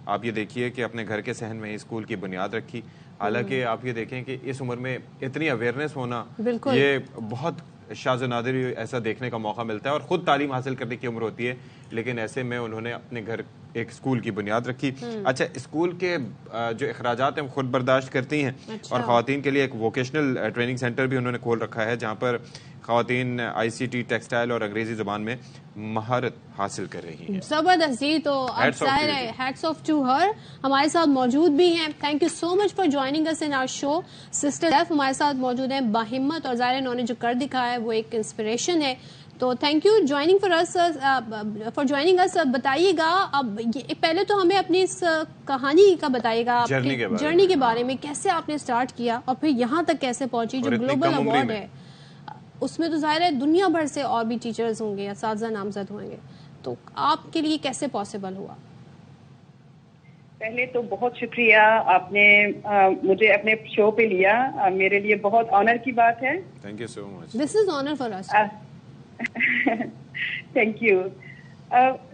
آپ یہ دیکھیے کہ اپنے گھر کے صحن میں اسکول کی بنیاد رکھی. حالانکہ آپ یہ دیکھیں کہ اس عمر میں اتنی اویئرنیس ہونا یہ بہت شاذ و نادر ایسا دیکھنے کا موقع ملتا ہے اور خود تعلیم حاصل کرنے کی عمر ہوتی ہے، لیکن ایسے میں انہوں نے اپنے گھر ایک اسکول کی بنیاد رکھی. اچھا، اسکول کے جو اخراجات ہیں وہ خود برداشت کرتی ہیں اور خواتین کے لیے ایک ووکیشنل ٹریننگ سینٹر بھی انہوں نے کھول رکھا ہے جہاں پر خواتین آئی سی ٹی، ٹیکسٹائل اور انگریزی زبان میں مہارت حاصل کر رہی ہیں. زبردست جی، تو اب ظاہر ہے ہیٹس آف ٹو ہر. ہمارے ساتھ موجود بھی ہیں. Thank you so much for joining us in our show. Sister Zeph ہمارے ساتھ موجود ہیں، باہمت، اور ظاہر انہوں نے جو کر دکھایا ہے وہ ایک انسپریشن ہے. تو thank you joining for joining us. بتائیے گا اب پہلے تو ہمیں اپنی اس کہانی کا بتائیے گا، جرنی کے بارے میں، کیسے آپ نے سٹارٹ کیا اور پھر یہاں تک کیسے پہنچی. جو گلوبل ایوارڈ ہے اس میں تو ظاہر ہے دنیا بھر سے اور بھی ٹیچرز ہوں گے، اساتذہ نامزد ہوں گے، تو آپ کے لیے کیسے پاسبل ہوا؟ پہلے تو بہت شکریہ، آپ نے مجھے اپنے شو پہ لیا، میرے لیے بہت آنر کی بات ہے. Thank you so much. This is honour for us. Thank you.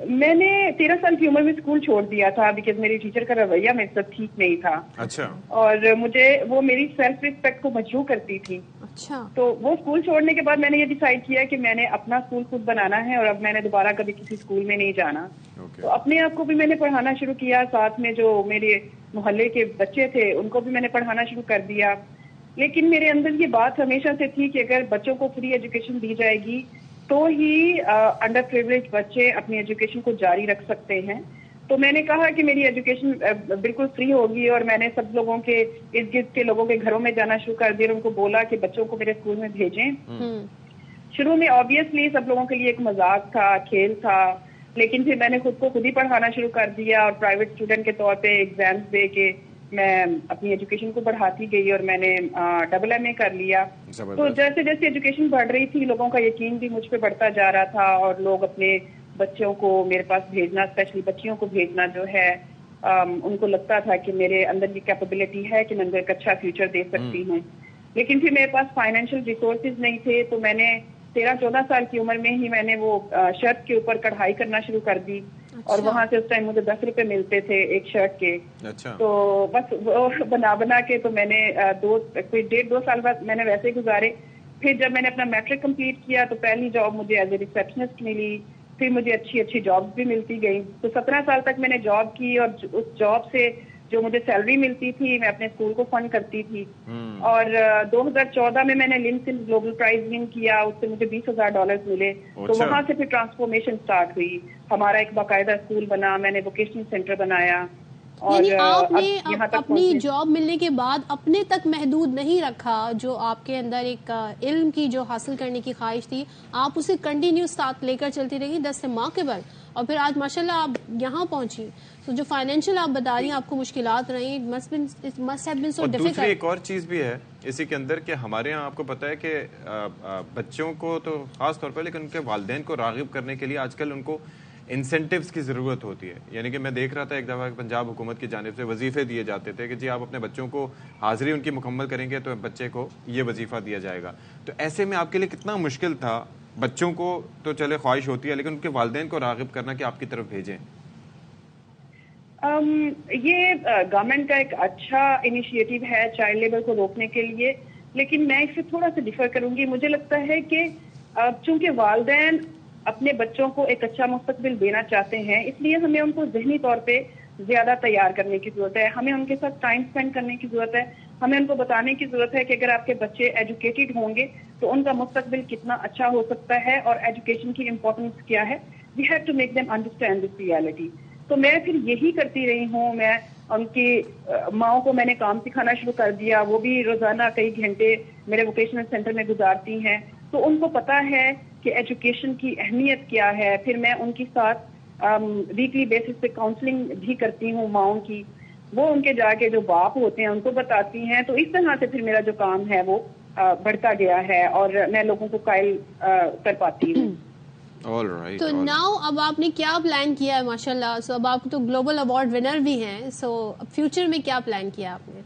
میں نے 13 سال کی عمر میں اسکول چھوڑ دیا تھا بیکاز میری ٹیچر کا رویہ میرے ساتھ ٹھیک نہیں تھا. اچھا. اور مجھے وہ میری سیلف ریسپیکٹ کو مجروح کرتی تھی. اچھا. تو وہ اسکول چھوڑنے کے بعد میں نے یہ ڈیسائیڈ کیا کہ میں نے اپنا اسکول خود بنانا ہے اور اب میں نے دوبارہ کبھی کسی اسکول میں نہیں جانا. تو اپنے آپ کو بھی میں نے پڑھانا شروع کیا، ساتھ میں جو میرے محلے کے بچے تھے ان کو بھی میں نے پڑھانا شروع کر دیا. لیکن میرے اندر یہ بات ہمیشہ سے تھی کہ اگر بچوں کو فری ایجوکیشن دی جائے گی تو ہی انڈر پریولیج بچے اپنی ایجوکیشن کو جاری رکھ سکتے ہیں. تو میں نے کہا کہ میری ایجوکیشن بالکل فری ہوگی اور میں نے سب لوگوں کے ارد گرد کے لوگوں کے گھروں میں جانا شروع کر دیا اور ان کو بولا کہ بچوں کو میرے اسکول میں بھیجیں. شروع میں آبویسلی سب لوگوں کے لیے ایک مذاق تھا، کھیل تھا، لیکن پھر میں نے خود ہی پڑھانا شروع کر دیا اور پرائیویٹ اسٹوڈنٹ کے طور پہ ایگزامس دے کے میں اپنی ایجوکیشن کو بڑھاتی گئی اور میں نے AA کر لیا. تو جیسے جیسے ایجوکیشن بڑھ رہی تھی لوگوں کا یقین بھی مجھ پہ بڑھتا جا رہا تھا اور لوگ اپنے بچوں کو میرے پاس بھیجنا، اسپیشلی بچیوں کو بھیجنا جو ہے ان کو لگتا تھا کہ میرے اندر یہ کیپیبلٹی ہے کہ میں ان کو ایک اچھا فیوچر دے سکتی ہوں. لیکن پھر میرے پاس فائنینشیل ریسورسز نہیں تھے تو میں نے 13-14 سال کی عمر میں ہی میں نے وہ شرٹ کے اوپر کڑھائی کرنا شروع کر دی. اور وہاں سے اس ٹائم مجھے 10 روپے ملتے تھے ایک شرٹ کے. تو بس وہ بنا کے تو میں نے 1.5-2 سال بعد میں نے ویسے ہی گزارے. پھر جب میں نے اپنا میٹرک کمپلیٹ کیا تو پہلی جاب مجھے ایز اے ریسیپشنسٹ ملی، پھر مجھے اچھی جابس بھی ملتی گئیں. تو 17 سال تک میں نے جاب کی اور اس جاب سے جو مجھے سیلری ملتی تھی میں اپنے اسکول کو فنڈ کرتی تھی. اور 2014 میں نے لنکڈ گلوبل پرائز ون کیا, اس سے مجھے $20,000 ملے. تو وہاں سے پھر ٹرانسفارمیشن سٹارٹ ہوئی, ہمارا ایک باقاعدہ اسکول بنا, میں نے ووکیشنل سینٹر بنایا. یعنی آپ نے اپنی جاب ملنے کے بعد اپنے تک محدود نہیں رکھا, جو آپ کے اندر ایک علم کی جو حاصل کرنے کی خواہش تھی آپ اسے کنٹینیو ساتھ لے کر چلتی رہی. دس ریمارکیبل. اور پھر آج ماشاءاللہ آپ یہاں پہنچی. تو جو فائنینشیل آپ بتا رہی ہیں آپ کو مشکلات رہی, دوسری ایک اور چیز بھی ہے اسی کے اندر کہ ہمارے یہاں آپ کو پتا ہے کہ بچوں کو تو خاص طور پر, لیکن ان کے والدین کو راغب کرنے کے لیے آج کل ان کو انسینٹیوز کی ضرورت ہوتی ہے. یعنی کہ میں دیکھ رہا تھا ایک دفعہ پنجاب حکومت کی جانب سے وظیفے دیے جاتے تھے کہ جی آپ اپنے بچوں کو حاضری ان کی مکمل کریں گے تو بچے کو یہ وظیفہ دیا جائے گا. تو ایسے میں آپ کے لیے کتنا مشکل تھا, بچوں کو تو چلے خواہش ہوتی ہے لیکن ان کے والدین کو راغب کرنا کہ آپ کی طرف بھیجیں. یہ گورنمنٹ کا ایک اچھا انیشیٹو ہے چائلڈ لیبر کو روکنے کے لیے, لیکن میں اس سے تھوڑا سا ڈیفر کروں گی. مجھے لگتا ہے کہ چونکہ والدین اپنے بچوں کو ایک اچھا مستقبل دینا چاہتے ہیں, اس لیے ہمیں ان کو ذہنی طور پہ زیادہ تیار کرنے کی ضرورت ہے. ہمیں ان کے ساتھ ٹائم اسپینڈ کرنے کی ضرورت ہے. ہمیں ان کو بتانے کی ضرورت ہے کہ اگر آپ کے بچے ایجوکیٹڈ ہوں گے تو ان کا مستقبل کتنا اچھا ہو سکتا ہے اور ایجوکیشن کی امپورٹنس کیا ہے. We have to make them understand this reality. تو میں پھر یہی کرتی رہی ہوں. میں ان کی ماؤں کو میں نے کام سکھانا شروع کر دیا, وہ بھی روزانہ کئی گھنٹے میرے ووکیشنل سینٹر میں گزارتی ہیں. تو ان کو پتا ہے کہ ایجوکیشن کی اہمیت کیا ہے. پھر میں ان کے ساتھ ویکلی بیسس پہ کاؤنسلنگ بھی کرتی ہوں ماؤں کی. وہ ان کے جا کے جو باپ ہوتے ہیں ان کو بتاتی ہیں. تو اس طرح سے پھر میرا جو کام ہے وہ بڑھتا گیا ہے اور میں لوگوں کو قائل کر پاتی ہوں. تو ناؤ اب آپ نے کیا پلان کیا ہے ماشاءاللہ؟ سو اب آپ تو گلوبل ایوارڈ ونر بھی ہیں, سو فیوچر میں کیا پلان کیا آپ نے؟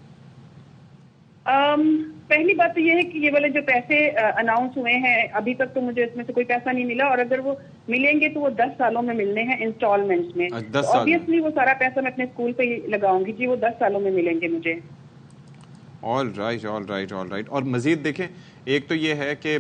پہلی بات تو یہ ہے کہ یہ والے جو پیسے اناؤنس ہوئے ہیں ابھی تک تو مجھے اس میں سے کوئی پیسہ نہیں ملا, اور اگر وہ ملیں گے تو وہ 10 سالوں میں ملنے ہیں انسٹالمنٹس میں. obviously وہ سارا پیسہ میں اپنے اسکول پہ ہی لگاؤں گی. جی وہ 10 سالوں میں ملیں گے مجھے. All right. اور مزید دیکھیں, ایک تو یہ ہے کہ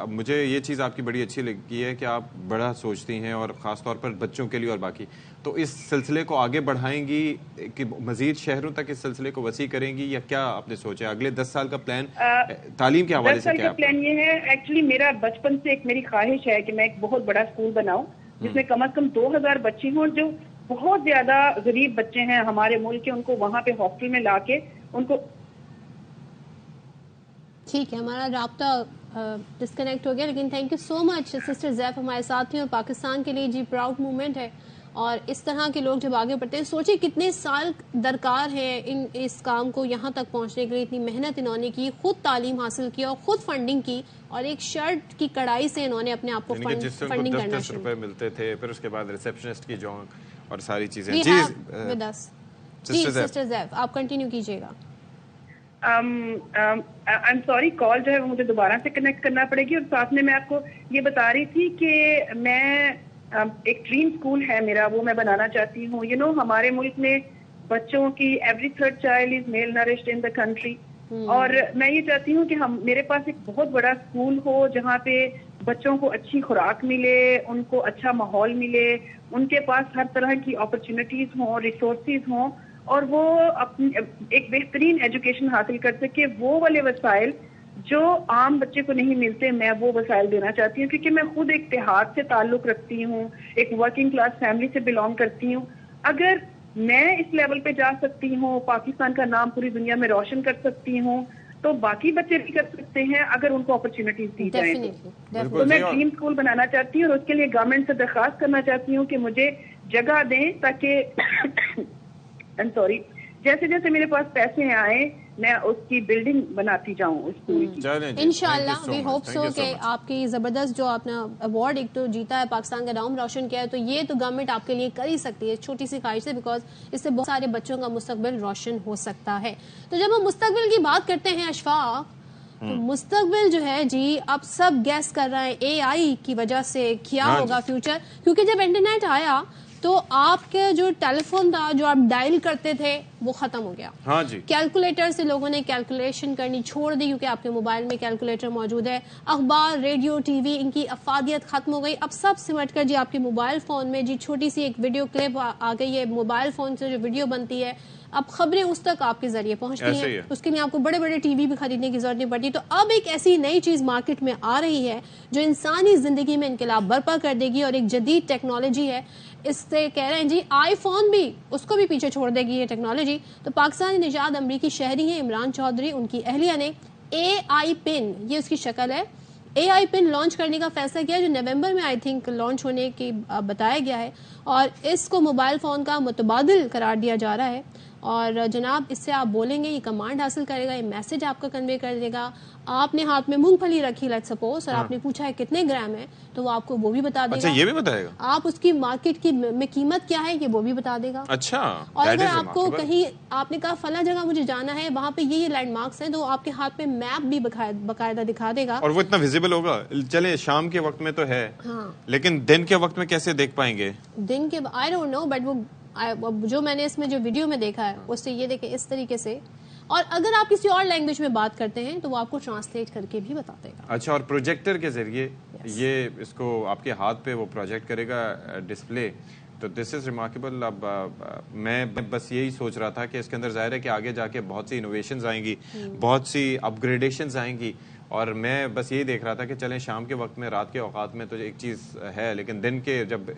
مجھے یہ چیز آپ کی بڑی اچھی لگی ہے کہ آپ بڑا سوچتی ہیں اور خاص طور پر بچوں کے لیے اور باقی. تو اس سلسلے کو آگے بڑھائیں گی کہ مزید شہروں تک اس سلسلے کو وسیع کریں گی, یا کیا آپ نے سوچا اگلے 10 سال کا پلان تعلیم کے حوالے سے کیا ہے؟ 10 سال کا پلان یہ ہے, ایکچولی میرا بچپن سے ایک میری خواہش ہے کہ میں ایک بہت بڑا اسکول بناؤں جس میں کم از کم 2000 بچے ہوں, جو بہت زیادہ غریب بچے ہیں ہمارے ملک کے, ان کو وہاں پہ ہاسٹل میں لا کے ان کو. ٹھیک ہے, ہمارا رابطہ ڈسکنیکٹ ہو گیا, لیکن thank you so much sister Zeph ہمارے ساتھ تھیں. اور پاکستان کے لیے جی پراؤڈ مومنٹ ہے, اور اس طرح کے لوگ جب آگے بڑھتے ہیں, سوچیں کتنے سال درکار ہے اس کام کو یہاں تک پہنچنے کے لیے. اتنی محنت انہوں نے کی, خود تعلیم حاصل کی اور خود فنڈنگ کی, اور ایک شرٹ کی کڑائی سے انہوں نے اپنے آپ کو فنڈنگ کرنا شروع. روپے ملتے تھے, پھر اس کے بعد ریسپشنسٹ کی جاب اور ساری چیزیں. جی سسٹر زیف آپ کنٹینیو کیجیے گا. I'm sorry, کال جو ہے وہ مجھے دوبارہ سے کنیکٹ کرنا پڑے گی. اور ساتھ میں آپ کو یہ بتا رہی تھی کہ میں ایک ڈریم اسکول ہے میرا, وہ میں بنانا چاہتی ہوں. یو نو ہمارے ملک میں بچوں کی every 3rd child is malnourished in the country, اور میں یہ چاہتی ہوں کہ میرے پاس ایک بہت بڑا اسکول ہو جہاں پہ بچوں کو اچھی خوراک ملے, ان کو اچھا ماحول ملے, ان کے پاس ہر طرح کی اپرچونٹیز ہوں, ریسورسز ہوں, اور وہ اپنی ایک بہترین ایجوکیشن حاصل کر سکے. وہ والے وسائل جو عام بچے کو نہیں ملتے, میں وہ وسائل دینا چاہتی ہوں, کیونکہ میں خود ایک دیہات سے تعلق رکھتی ہوں, ایک ورکنگ کلاس فیملی سے بلانگ کرتی ہوں. اگر میں اس لیول پہ جا سکتی ہوں, پاکستان کا نام پوری دنیا میں روشن کر سکتی ہوں, تو باقی بچے بھی کر سکتے ہیں اگر ان کو اپرچونٹیز دی جائیں. تو میں ڈریم اسکول بنانا چاہتی ہوں, اور اس کے لیے گورنمنٹ سے درخواست کرنا چاہتی ہوں کہ مجھے جگہ دیں, تاکہ جیسے جیسے میرے پاس پیسے آئے میں اس کی بلڈنگ بناتی جاؤں اسکول کی. انشاءاللہ وی ہوپ سو کہ آپ کی زبردست جو آپ نے ایوارڈ ایک تو جیتا ہے, پاکستان کا نام روشن کیا ہے, تو یہ تو گورنمنٹ آپ کے لیے کر ہی سکتی ہے, چھوٹی سی خواہش ہے, بیکاز اس سے بہت سارے بچوں کا مستقبل روشن ہو سکتا ہے. تو جب ہم مستقبل کی بات کرتے ہیں اشفاق, تو مستقبل جو ہے جی اب سب گیس کر رہے ہیں اے آئی کی وجہ سے کیا ہوگا فیوچر, کیونکہ جب انٹرنیٹ آیا تو آپ کے جو ٹیلی فون تھا جو آپ ڈائل کرتے تھے وہ ختم ہو گیا. ہاں جی. کیلکولیٹر سے لوگوں نے کیلکولیشن کرنی چھوڑ دی کیونکہ آپ کے موبائل میں کیلکولیٹر موجود ہے. اخبار, ریڈیو, ٹی وی, ان کی افادیت ختم ہو گئی. اب سب سمٹ کر جی آپ کے موبائل فون میں جی چھوٹی سی ایک ویڈیو کلپ آ گئی ہے. موبائل فون سے جو ویڈیو بنتی ہے اب خبریں اس تک آپ کے ذریعے پہنچتی ہیں. اس کے لیے آپ کو بڑے بڑے ٹی وی بھی خریدنے کی ضرورت نہیں پڑتی. تو اب ایک ایسی نئی چیز مارکیٹ میں آ رہی ہے جو انسانی زندگی میں انقلاب برپا کر دے گی اور ایک جدید ٹیکنالوجی ہے. اس سے کہہ رہے ہیں جی آئی فون بھی اس کو بھی پیچھے چھوڑ دے گی یہ ٹیکنالوجی. تو پاکستانی نژاد امریکی شہری ہیں عمران چودھری, ان کی اہلیہ نے اے آئی پن, یہ اس کی شکل ہے, اے آئی پن لانچ کرنے کا فیصلہ کیا جو نومبر میں آئی تھنک لانچ ہونے کی بتایا گیا ہے, اور اس کو موبائل فون کا متبادل قرار دیا جا رہا ہے. اور جناب اس سے آپ بولیں گے, یہ کمانڈ حاصل کرے گا, یہ میسج آپ کا کنوے کر دے گا. آپ نے ہاتھ میں مونگ پھلی رکھی لیٹ سپوز, اور آپ نے پوچھا ہے کتنے گرام ہے, تو وہ آپ کو وہ بھی بتا دے گا. اچھا, یہ بھی بتائے گا. آپ اس کی مارکیٹ کی میں قیمت کیا ہے یہ وہ بھی بتا دے گا. اچھا. اور اگر آپ کو کہیں آپ نے کہا فلاں جگہ مجھے جانا ہے, وہاں پہ یہ لینڈ مارکس ہیں, تو آپ کے ہاتھ پہ میپ بھی باقاعدہ دکھا دے گا. اور وہ اتنا ویزیبل ہوگا. چلے شام کے وقت میں تو ہے, لیکن دن کے وقت میں کیسے دیکھ پائیں گے؟ دن کے آئی ڈونٹ نو, بٹ وہ جو میں نے اس میں جو ویڈیو میں دیکھا ہے اس سے یہ دیکھیں اس طریقے سے. اور اگر آپ کسی اور لینگویج میں بات کرتے ہیں تو وہ آپ کو ٹرانسلیٹ کر کے بھی بتاتے گا. اچھا, اور پروجیکٹر کے ذریعے یہ اس کو آپ کے ہاتھ پہ وہ پروجیکٹ کرے گا ڈسپلے. تو دس از ریمارکیبل. اب میں بس یہی سوچ رہا تھا کہ اس کے اندر ظاہر ہے کہ آگے جا کے بہت سی انوویشنز آئیں گی, بہت سی اپ گریڈیشنز آئیں گی, اور میں بس یہی دیکھ رہا تھا کہ چلیں شام کے وقت میں, رات کے اوقات میں تو ایک چیز ہے, لیکن دن کے جب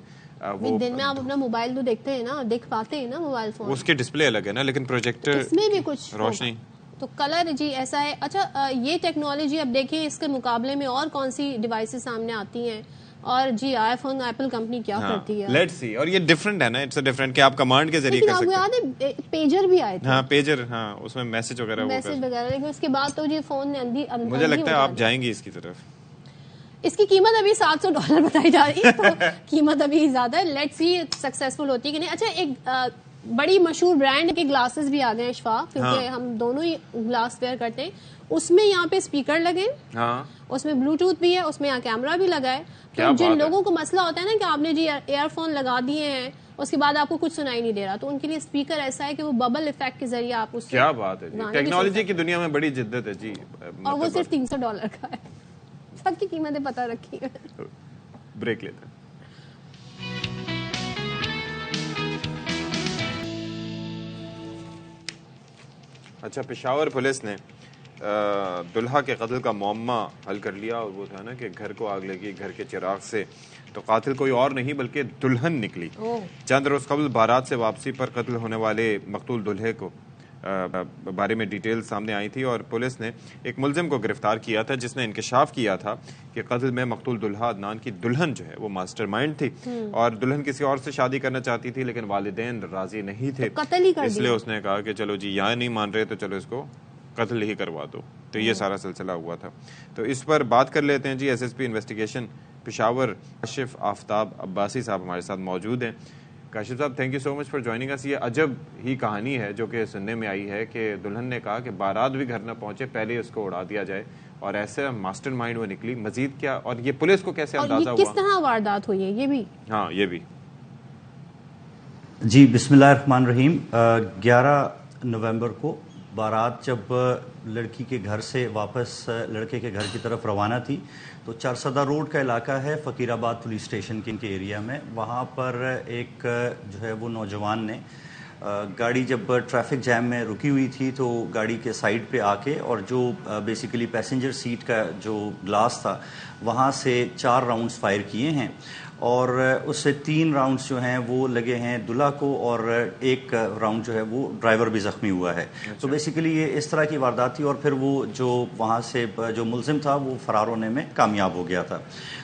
دن میں آپ اپنا موبائل تو دیکھتے ہیں نا, دیکھ پاتے ہیں نا موبائل فون, اس کے ڈسپلے الگ ہے نا, لیکن پروجیکٹر اس میں بھی کچھ روشنی تو کلر جی ایسا ہے. اچھا, یہ ٹیکنالوجی اب دیکھیں اس کے مقابلے میں اور کون سی ڈیوائسز سامنے آتی ہیں, اور جی آئی فون ایپل کمپنی کیا کرتی ہے. Let's see. اور یہ ڈفرنٹ ہے نا, اٹس ڈفرنٹ کہ آپ کمانڈ کے ذریعے کر سکتے ہیں. آپ کو یاد ہے پیجر بھی آئے تھے. ہاں پیجر, ہاں اس میں میسج وغیرہ, لیکن اس کے بعد تو جی فون نے مجھے لگتا ہے آپ جائیں گی اس کی طرف. اس کی قیمت ابھی $700 بتائی جا رہی ہے, تو قیمت ابھی زیادہ ہے. لیٹس سی سکسیسفل ہوتی ہے کہ نہیں. اچھا, ایک بڑی مشہور برانڈ کے گلاسز بھی آ گئے ہیں اشفاق, کیونکہ ہم دونوں ہی گلاس ویئر کرتے ہیں. اس میں یہاں پہ اسپیکر لگے, اس میں بلوٹوتھ بھی ہے, اس میں یہاں کیمرہ بھی لگا ہے. تو جن لوگوں کو مسئلہ ہوتا ہے نا کہ آپ نے جی ایئر فون لگا دیے ہیں, اس کے بعد آپ کو کچھ سنائی نہیں دے رہا, تو ان کے لیے اسپیکر ایسا ہے کہ وہ ببل افیکٹ کے ذریعے آپ اس. کیا بات ہے جی, ٹیکنالوجی کی دنیا میں بڑی جدت ہے جی. اور وہ صرف $300 کا ہے. سب کی قیمتیں پتہ رکھی ہے. بریک لیتے ہیں. اچھا, پشاور پولیس نے دلہا کے قتل کا معمہ حل کر لیا, اور وہ تھا نا کہ گھر کو آگ لگی گھر کے چراغ سے, تو قاتل کوئی اور نہیں بلکہ دلہن نکلی. چند روز قبل بارات سے واپسی پر قتل ہونے والے مقتول دلہے کو بارے میں ڈیٹیل سامنے آئی تھی, اور پولیس نے ایک ملزم کو گرفتار کیا تھا جس نے انکشاف کیا تھا کہ قتل میں مقتول دلہا عدنان کی دلہن جو ہے وہ ماسٹر مائنڈ تھی, اور دلہن کسی اور سے شادی کرنا چاہتی تھی, لیکن والدین راضی نہیں تھے, اس لیے اس نے کہا کہ چلو جی یہاں نہیں مان رہے تو چلو اس کو قتل ہی کروا دو. تو یہ سارا سلسلہ ہوا تھا. تو اس پر بات کر لیتے ہیں جی. S S P investigation Peshawar Kashif Aftab Abbasi Sahab ہمارے ساتھ موجود ہیں. Kashif Sahab, thank you so much for joining us. یہ عجب ہی کہانی ہے جو کہ سننے میں آئی ہے کہ دلہن نے کہا کہ بارات بھی گھر نہ پہنچے, پہلے اس کو اڑا دیا جائے, اور ایسے ماسٹر مائنڈ وہ نکلی. مزید کیا, اور یہ پولیس کو کیسے اندازہ ہوا, کس طرح واردات ہوئی ہے یہ بھی؟ ہاں یہ بھی. جی بسم اللہ الرحمن الرحیم. 11 نومبر کو بارات جب لڑکی کے گھر سے واپس لڑکے کے گھر کی طرف روانہ تھی, تو چارسدہ روڈ کا علاقہ ہے فقیر آباد پولیس اسٹیشن کے ایریا میں. وہاں پر ایک جو ہے وہ نوجوان نے گاڑی جب ٹریفک جیم میں رکی ہوئی تھی تو گاڑی کے سائیڈ پہ آ کے, اور جو بیسیکلی پیسنجر سیٹ کا جو گلاس تھا وہاں سے 4 راؤنڈز فائر کیے ہیں, اور اس سے 3 راؤنڈز جو ہیں وہ لگے ہیں دلہا کو, اور 1 راؤنڈ جو ہے وہ ڈرائیور بھی زخمی ہوا ہے. تو بیسیکلی یہ اس طرح کی واردات تھی, اور پھر وہ جو وہاں سے جو ملزم تھا وہ فرار ہونے میں کامیاب ہو گیا تھا.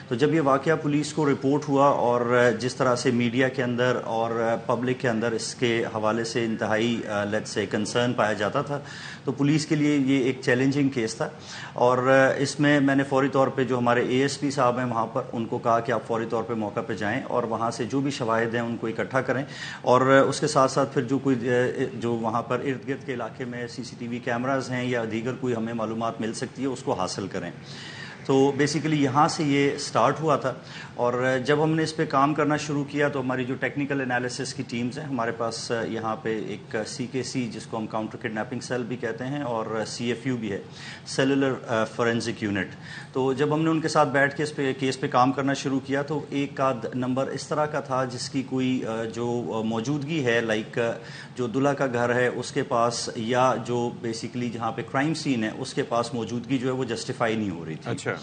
تو جب یہ واقعہ پولیس کو رپورٹ ہوا, اور جس طرح سے میڈیا کے اندر اور پبلک کے اندر اس کے حوالے سے انتہائی لیٹس سے کنسرن پایا جاتا تھا, تو پولیس کے لیے یہ ایک چیلنجنگ کیس تھا. اور اس میں میں نے فوری طور پہ جو ہمارے اے ایس پی صاحب ہیں وہاں پر, ان کو کہا کہ آپ فوری طور پہ موقع پہ جائیں اور وہاں سے جو بھی شواہد ہیں ان کو اکٹھا کریں, اور اس کے ساتھ ساتھ پھر جو کوئی جو وہاں پر ارد گرد کے علاقے میں CCTV کیمراز ہیں یا دیگر کوئی ہمیں معلومات مل سکتی ہے اس کو حاصل کریں. تو بیسیکلی یہاں سے یہ سٹارٹ ہوا تھا. اور جب ہم نے اس پہ کام کرنا شروع کیا تو ہماری جو ٹیکنیکل انالیسس کی ٹیمز ہیں, ہمارے پاس یہاں پہ ایک CKC جس کو ہم کاؤنٹر کڈنیپنگ سیل بھی کہتے ہیں اور CFU بھی ہے, سیلولر فورینزک یونٹ. تو جب ہم نے ان کے ساتھ بیٹھ کے اس پہ کیس پہ کام کرنا شروع کیا تو ایک آدھ نمبر اس طرح کا تھا جس کی کوئی جو موجودگی ہے, لائک جو دلہا کا گھر ہے اس کے پاس یا جو بیسیکلی جہاں پہ کرائم سین ہے اس کے پاس موجودگی جو ہے وہ جسٹیفائی نہیں ہو رہی تھی. اچھا.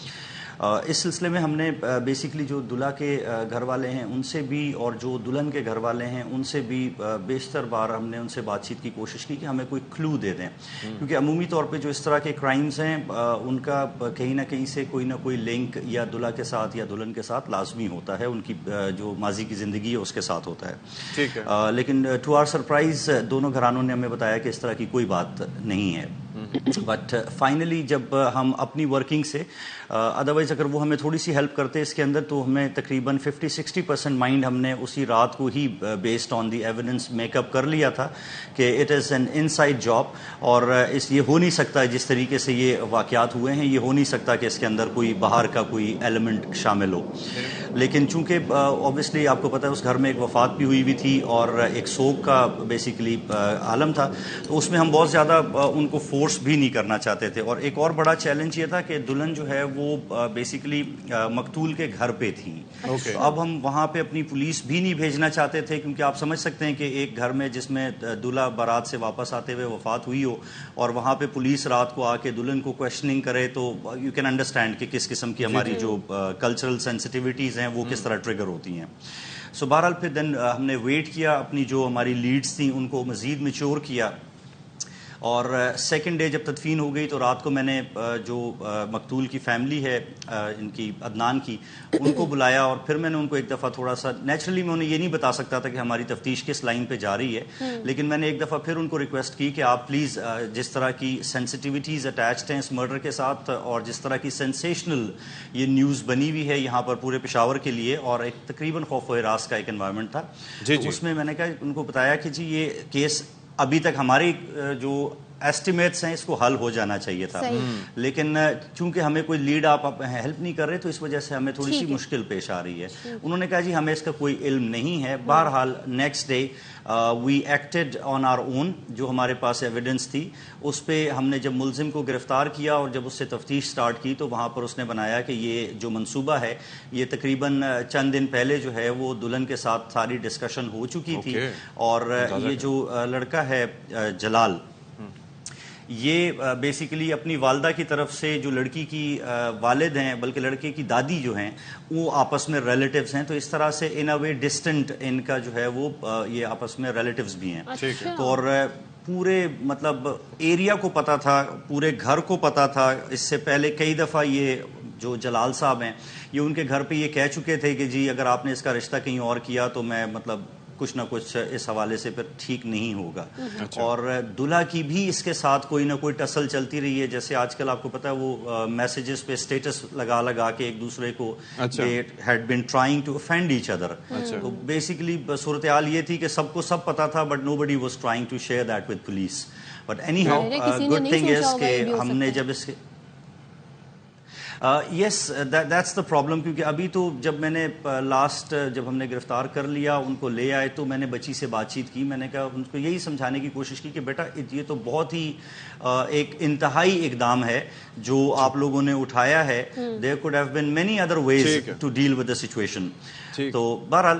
اس سلسلے میں ہم نے بیسیکلی جو دلہا کے گھر والے ہیں ان سے بھی اور جو دلہن کے گھر والے ہیں ان سے بھی بیشتر بار ہم نے ان سے بات چیت کی کوشش کی کہ ہمیں کوئی کلو دے دیں, کیونکہ عمومی طور پہ جو اس طرح کے کرائمز ہیں ان کا کہیں نہ کہیں سے کوئی نہ کوئی لنک یا دلہا کے ساتھ یا دلہن کے ساتھ لازمی ہوتا ہے, ان کی جو ماضی کی زندگی ہے اس کے ساتھ ہوتا ہے. ٹھیک ہے. لیکن ٹو آر سرپرائز دونوں گھرانوں نے ہمیں بتایا کہ اس طرح کی کوئی بات نہیں ہے. بٹ فائنلی جب ہم اپنی ورکنگ سے ادروائز اگر وہ ہمیں تھوڑی سی ہیلپ کرتے اس کے اندر تو ہمیں تقریباً 50-60% مائنڈ ہم نے اسی رات کو ہی based on the evidence make up کر لیا تھا کہ it is an inside job, اور یہ ہو نہیں سکتا جس طریقے سے یہ واقعات ہوئے ہیں یہ ہو نہیں سکتا کہ اس کے اندر کوئی باہر کا کوئی ایلیمنٹ شامل ہو. لیکن چونکہ اوبیسلی آپ کو پتہ ہے اس گھر میں ایک وفات بھی ہوئی تھی اور ایک سوگ کا بیسیکلی عالم تھا, تو اس میں ہم بہت زیادہ ان کو فورس بھی نہیں کرنا چاہتے تھے. اور ایک اور بڑا چیلنج یہ تھا کہ دلہن جو ہے وہ بیسیکلی مقتول کے گھر پہ تھی. تو اب ہم وہاں پہ اپنی پولیس بھی نہیں بھیجنا چاہتے تھے, کیونکہ آپ سمجھ سکتے ہیں کہ ایک گھر میں جس میں دلہا بارات سے واپس آتے ہوئے وفات ہوئی ہو اور وہاں پہ پولیس رات کو آ کے دلہن کو کویشچننگ کرے تو یو کین انڈرسٹینڈ کہ کس قسم کی ہماری جو کلچرل سینسٹیوٹیز ہیں وہ کس طرح ٹریگر ہوتی ہیں. سو بہرحال پھر دن ہم نے ویٹ کیا, اپنی جو ہماری لیڈز تھیں ان کو مزید میچور کیا, اور سیکنڈ ڈے جب تدفین ہو گئی تو رات کو میں نے جو مقتول کی فیملی ہے ان کی عدنان کی ان کو بلایا, اور پھر میں نے ان کو ایک دفعہ تھوڑا سا نیچرلی میں انہیں یہ نہیں بتا سکتا تھا کہ ہماری تفتیش کس لائن پہ جا رہی ہے, لیکن میں نے ایک دفعہ پھر ان کو ریکویسٹ کی کہ آپ پلیز جس طرح کی سینسٹیوٹیز اٹیچڈ ہیں اس مرڈر کے ساتھ اور جس طرح کی سینسیشنل یہ نیوز بنی ہوئی ہے یہاں پر پورے پشاور کے لیے, اور ایک تقریباً خوف و ہراس کا ایک انوائرمنٹ تھا, اس میں نے کہا ان کو بتایا کہ جی یہ کیس ابھی تک ہماری جو ایسٹیمیٹس ہیں اس کو حل ہو جانا چاہیے تھا, لیکن چونکہ ہمیں کوئی لیڈ آپ ہیلپ نہیں کر رہے تو اس وجہ سے ہمیں تھوڑی سی مشکل پیش آ رہی ہے. انہوں نے کہا جی ہمیں اس کا کوئی علم نہیں ہے. بہرحال next day we acted on our own, جو ہمارے پاس ایویڈنس تھی اس پہ ہم نے جب ملزم کو گرفتار کیا اور جب اس سے تفتیش سٹارٹ کی تو وہاں پر اس نے بنایا کہ یہ جو منصوبہ ہے یہ تقریباً چند دن پہلے جو ہے وہ دلہن کے ساتھ ساری ڈسکشن ہو چکی تھی, اور یہ جو لڑکا ہے جلال یہ بیسیکلی اپنی والدہ کی طرف سے جو لڑکی کی والد ہیں بلکہ لڑکے کی دادی جو ہیں وہ آپس میں ریلیٹیوز ہیں, تو اس طرح سے ان اے وے ڈسٹنٹ ان کا جو ہے وہ یہ آپس میں ریلیٹیوز بھی ہیں. تو اور پورے مطلب ایریا کو پتا تھا, پورے گھر کو پتا تھا. اس سے پہلے کئی دفعہ یہ جو جلال صاحب ہیں یہ ان کے گھر پہ یہ کہہ چکے تھے کہ جی اگر آپ نے اس کا رشتہ کہیں اور کیا تو میں مطلب کچھ نہ کچھ اس حوالے سے پھر ٹھیک نہیں ہوگا. اور دلہا کی بھی اس کے ساتھ کوئی نہ کوئی ٹسل چلتی رہی ہے, جیسے آج کل آپ کو پتا ہے وہ میسیجز پہ اسٹیٹس لگا کے ایک دوسرے کو they had been trying to offend each other. تو بیسیکلی صورتحال یہ تھی کہ سب کو سب پتا تھا but nobody was trying to share that with police. But anyhow good thing is کہ ہم نے جب اس کے یس دیٹس دا پرابلم, کیونکہ ابھی تو جب میں نے لاسٹ جب ہم نے گرفتار کر لیا ان کو لے آئے تو میں نے بچی سے بات چیت کی. میں نے کہا ان کو یہی سمجھانے کی کوشش کی کہ بیٹا یہ تو بہت ہی ایک انتہائی اقدام ہے جو آپ لوگوں نے اٹھایا ہے. there could have been many other ways to deal with the situation. تو بہرحال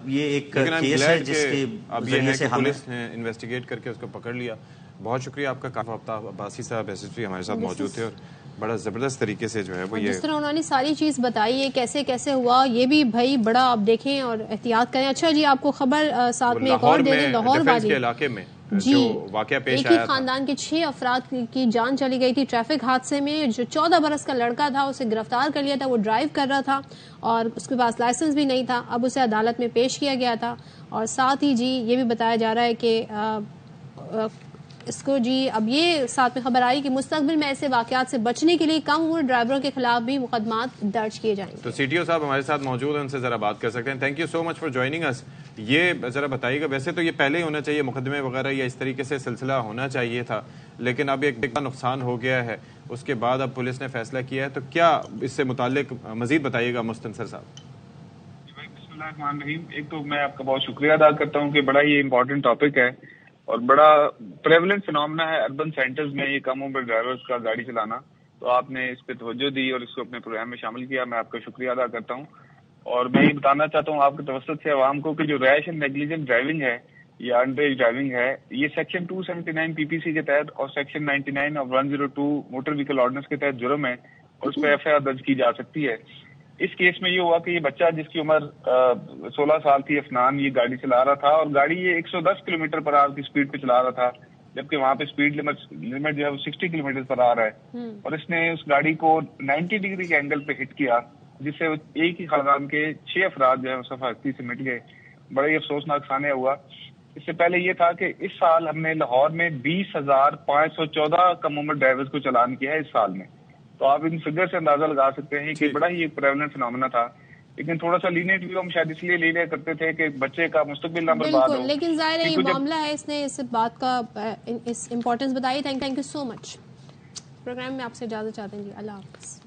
یہ ایک کیس ہے جس کے ذریعے سے ہم نے انویسٹیگیٹ کر کے اس کو پکڑ لیا. بہت شکریہ آپ کا. کافی ہفتہ عباسی صاحب SSP ہمارے ساتھ موجود تھے اور بڑا زبردست طریقے سے جو ہے وہ یہ جس طرح انہوں نے ساری چیز بتائی ہے کیسے کیسے ہوا یہ بھی بھائی بڑا آپ دیکھیں اور احتیاط کریں. اچھا جی آپ کو خبر ساتھ میں ایک اور دے دیں. لاہور والی علاقے میں جی واقعہ پیش آیا, ایک ہی خاندان کے 6 افراد کی جان چلی گئی تھی ٹریفک حادثے میں. جو 14 برس کا لڑکا تھا اسے گرفتار کر لیا تھا, وہ ڈرائیو کر رہا تھا اور اس کے پاس لائسنس بھی نہیں تھا. اب اسے عدالت میں پیش کیا گیا تھا اور ساتھ ہی جی یہ بھی بتایا جا رہا ہے کہ اس کو جی اب یہ ساتھ میں خبر آئی کہ مستقبل میں ایسے واقعات سے بچنے کے لیے کم عمر ڈرائیوروں کے خلاف بھی مقدمات درج کیے جائیں گے. تو سی ٹی او صاحب ہمارے ساتھ موجود ہیں, ان سے ذرا بات کر سکتے ہیں. Thank you so much for joining us. یہ ذرا بتائیے گا, ویسے تو یہ پہلے ہی ہونا چاہیے مقدمے وغیرہ یا اس طریقے سے سلسلہ ہونا چاہیے تھا, لیکن اب ایک بڑا نقصان ہو گیا ہے, اس کے بعد اب پولیس نے فیصلہ کیا ہے, تو کیا اس سے متعلق مزید بتائیے گا مستنصر صاحب. بسم اللہ الرحمن الرحیم. ایک تو میں آپ کا بہت شکریہ ادا کرتا ہوں کہ بڑا یہ امپورٹنٹ ٹاپک ہے اور بڑا پریولنٹ فنومنا ہے اربن سینٹرز میں یہ کم عمر ڈرائیورز کا گاڑی چلانا, تو آپ نے اس پہ توجہ دی اور اس کو اپنے پروگرام میں شامل کیا, میں آپ کا شکریہ ادا کرتا ہوں. اور میں یہ بتانا چاہتا ہوں آپ کے توسط سے عوام کو کہ جو ریش اینڈ نیگلیجنٹ ڈرائیونگ ہے یا انڈر ایج ڈرائیونگ ہے, یہ سیکشن 279 پی پی سی کے تحت اور سیکشن 99 اور 102 موٹر وہیکل آرڈیننس کے تحت جرم ہے اور اس پہ ایف آئی آر درج کی جا سکتی ہے. اس کیس میں یہ ہوا کہ یہ بچہ جس کی عمر 16 سال تھی, افنان, یہ گاڑی چلا رہا تھا اور گاڑی یہ 110 کلومیٹر پر آور کی سپیڈ پہ چلا رہا تھا, جبکہ وہاں پہ سپیڈ لمٹ جو ہے وہ 60 کلومیٹر پر آ رہا ہے, اور اس نے اس گاڑی کو 90 ڈگری کے اینگل پہ ہٹ کیا, جس سے ایک ہی خاندان کے 6 افراد جو ہے صفحہ ہستی سے مٹ گئے. بڑا ہی افسوسناک سانحہ ہوا. اس سے پہلے یہ تھا کہ اس سال ہم نے لاہور میں 20,514 کم عمر ڈرائیورز کو چلان کیا ہے اس سال میں, تو آپ ان فگر سے اندازہ لگا سکتے ہیں کہ بڑا ہی ایک پریولنٹ فنومنا تھا. لیکن تھوڑا سا لینیٹ بھی ہم شاید اس لیے لے لیا کرتے تھے کہ بچے کا مستقبل نہ برباد ہو. لیکن ظاہر ہے یہ معاملہ ہے, اس نے اس بات کا اس امپورٹنس بتائی. Thank you so much. Programme میں آپ سے اجازت چاہتے ہیں جی, اللہ حافظ.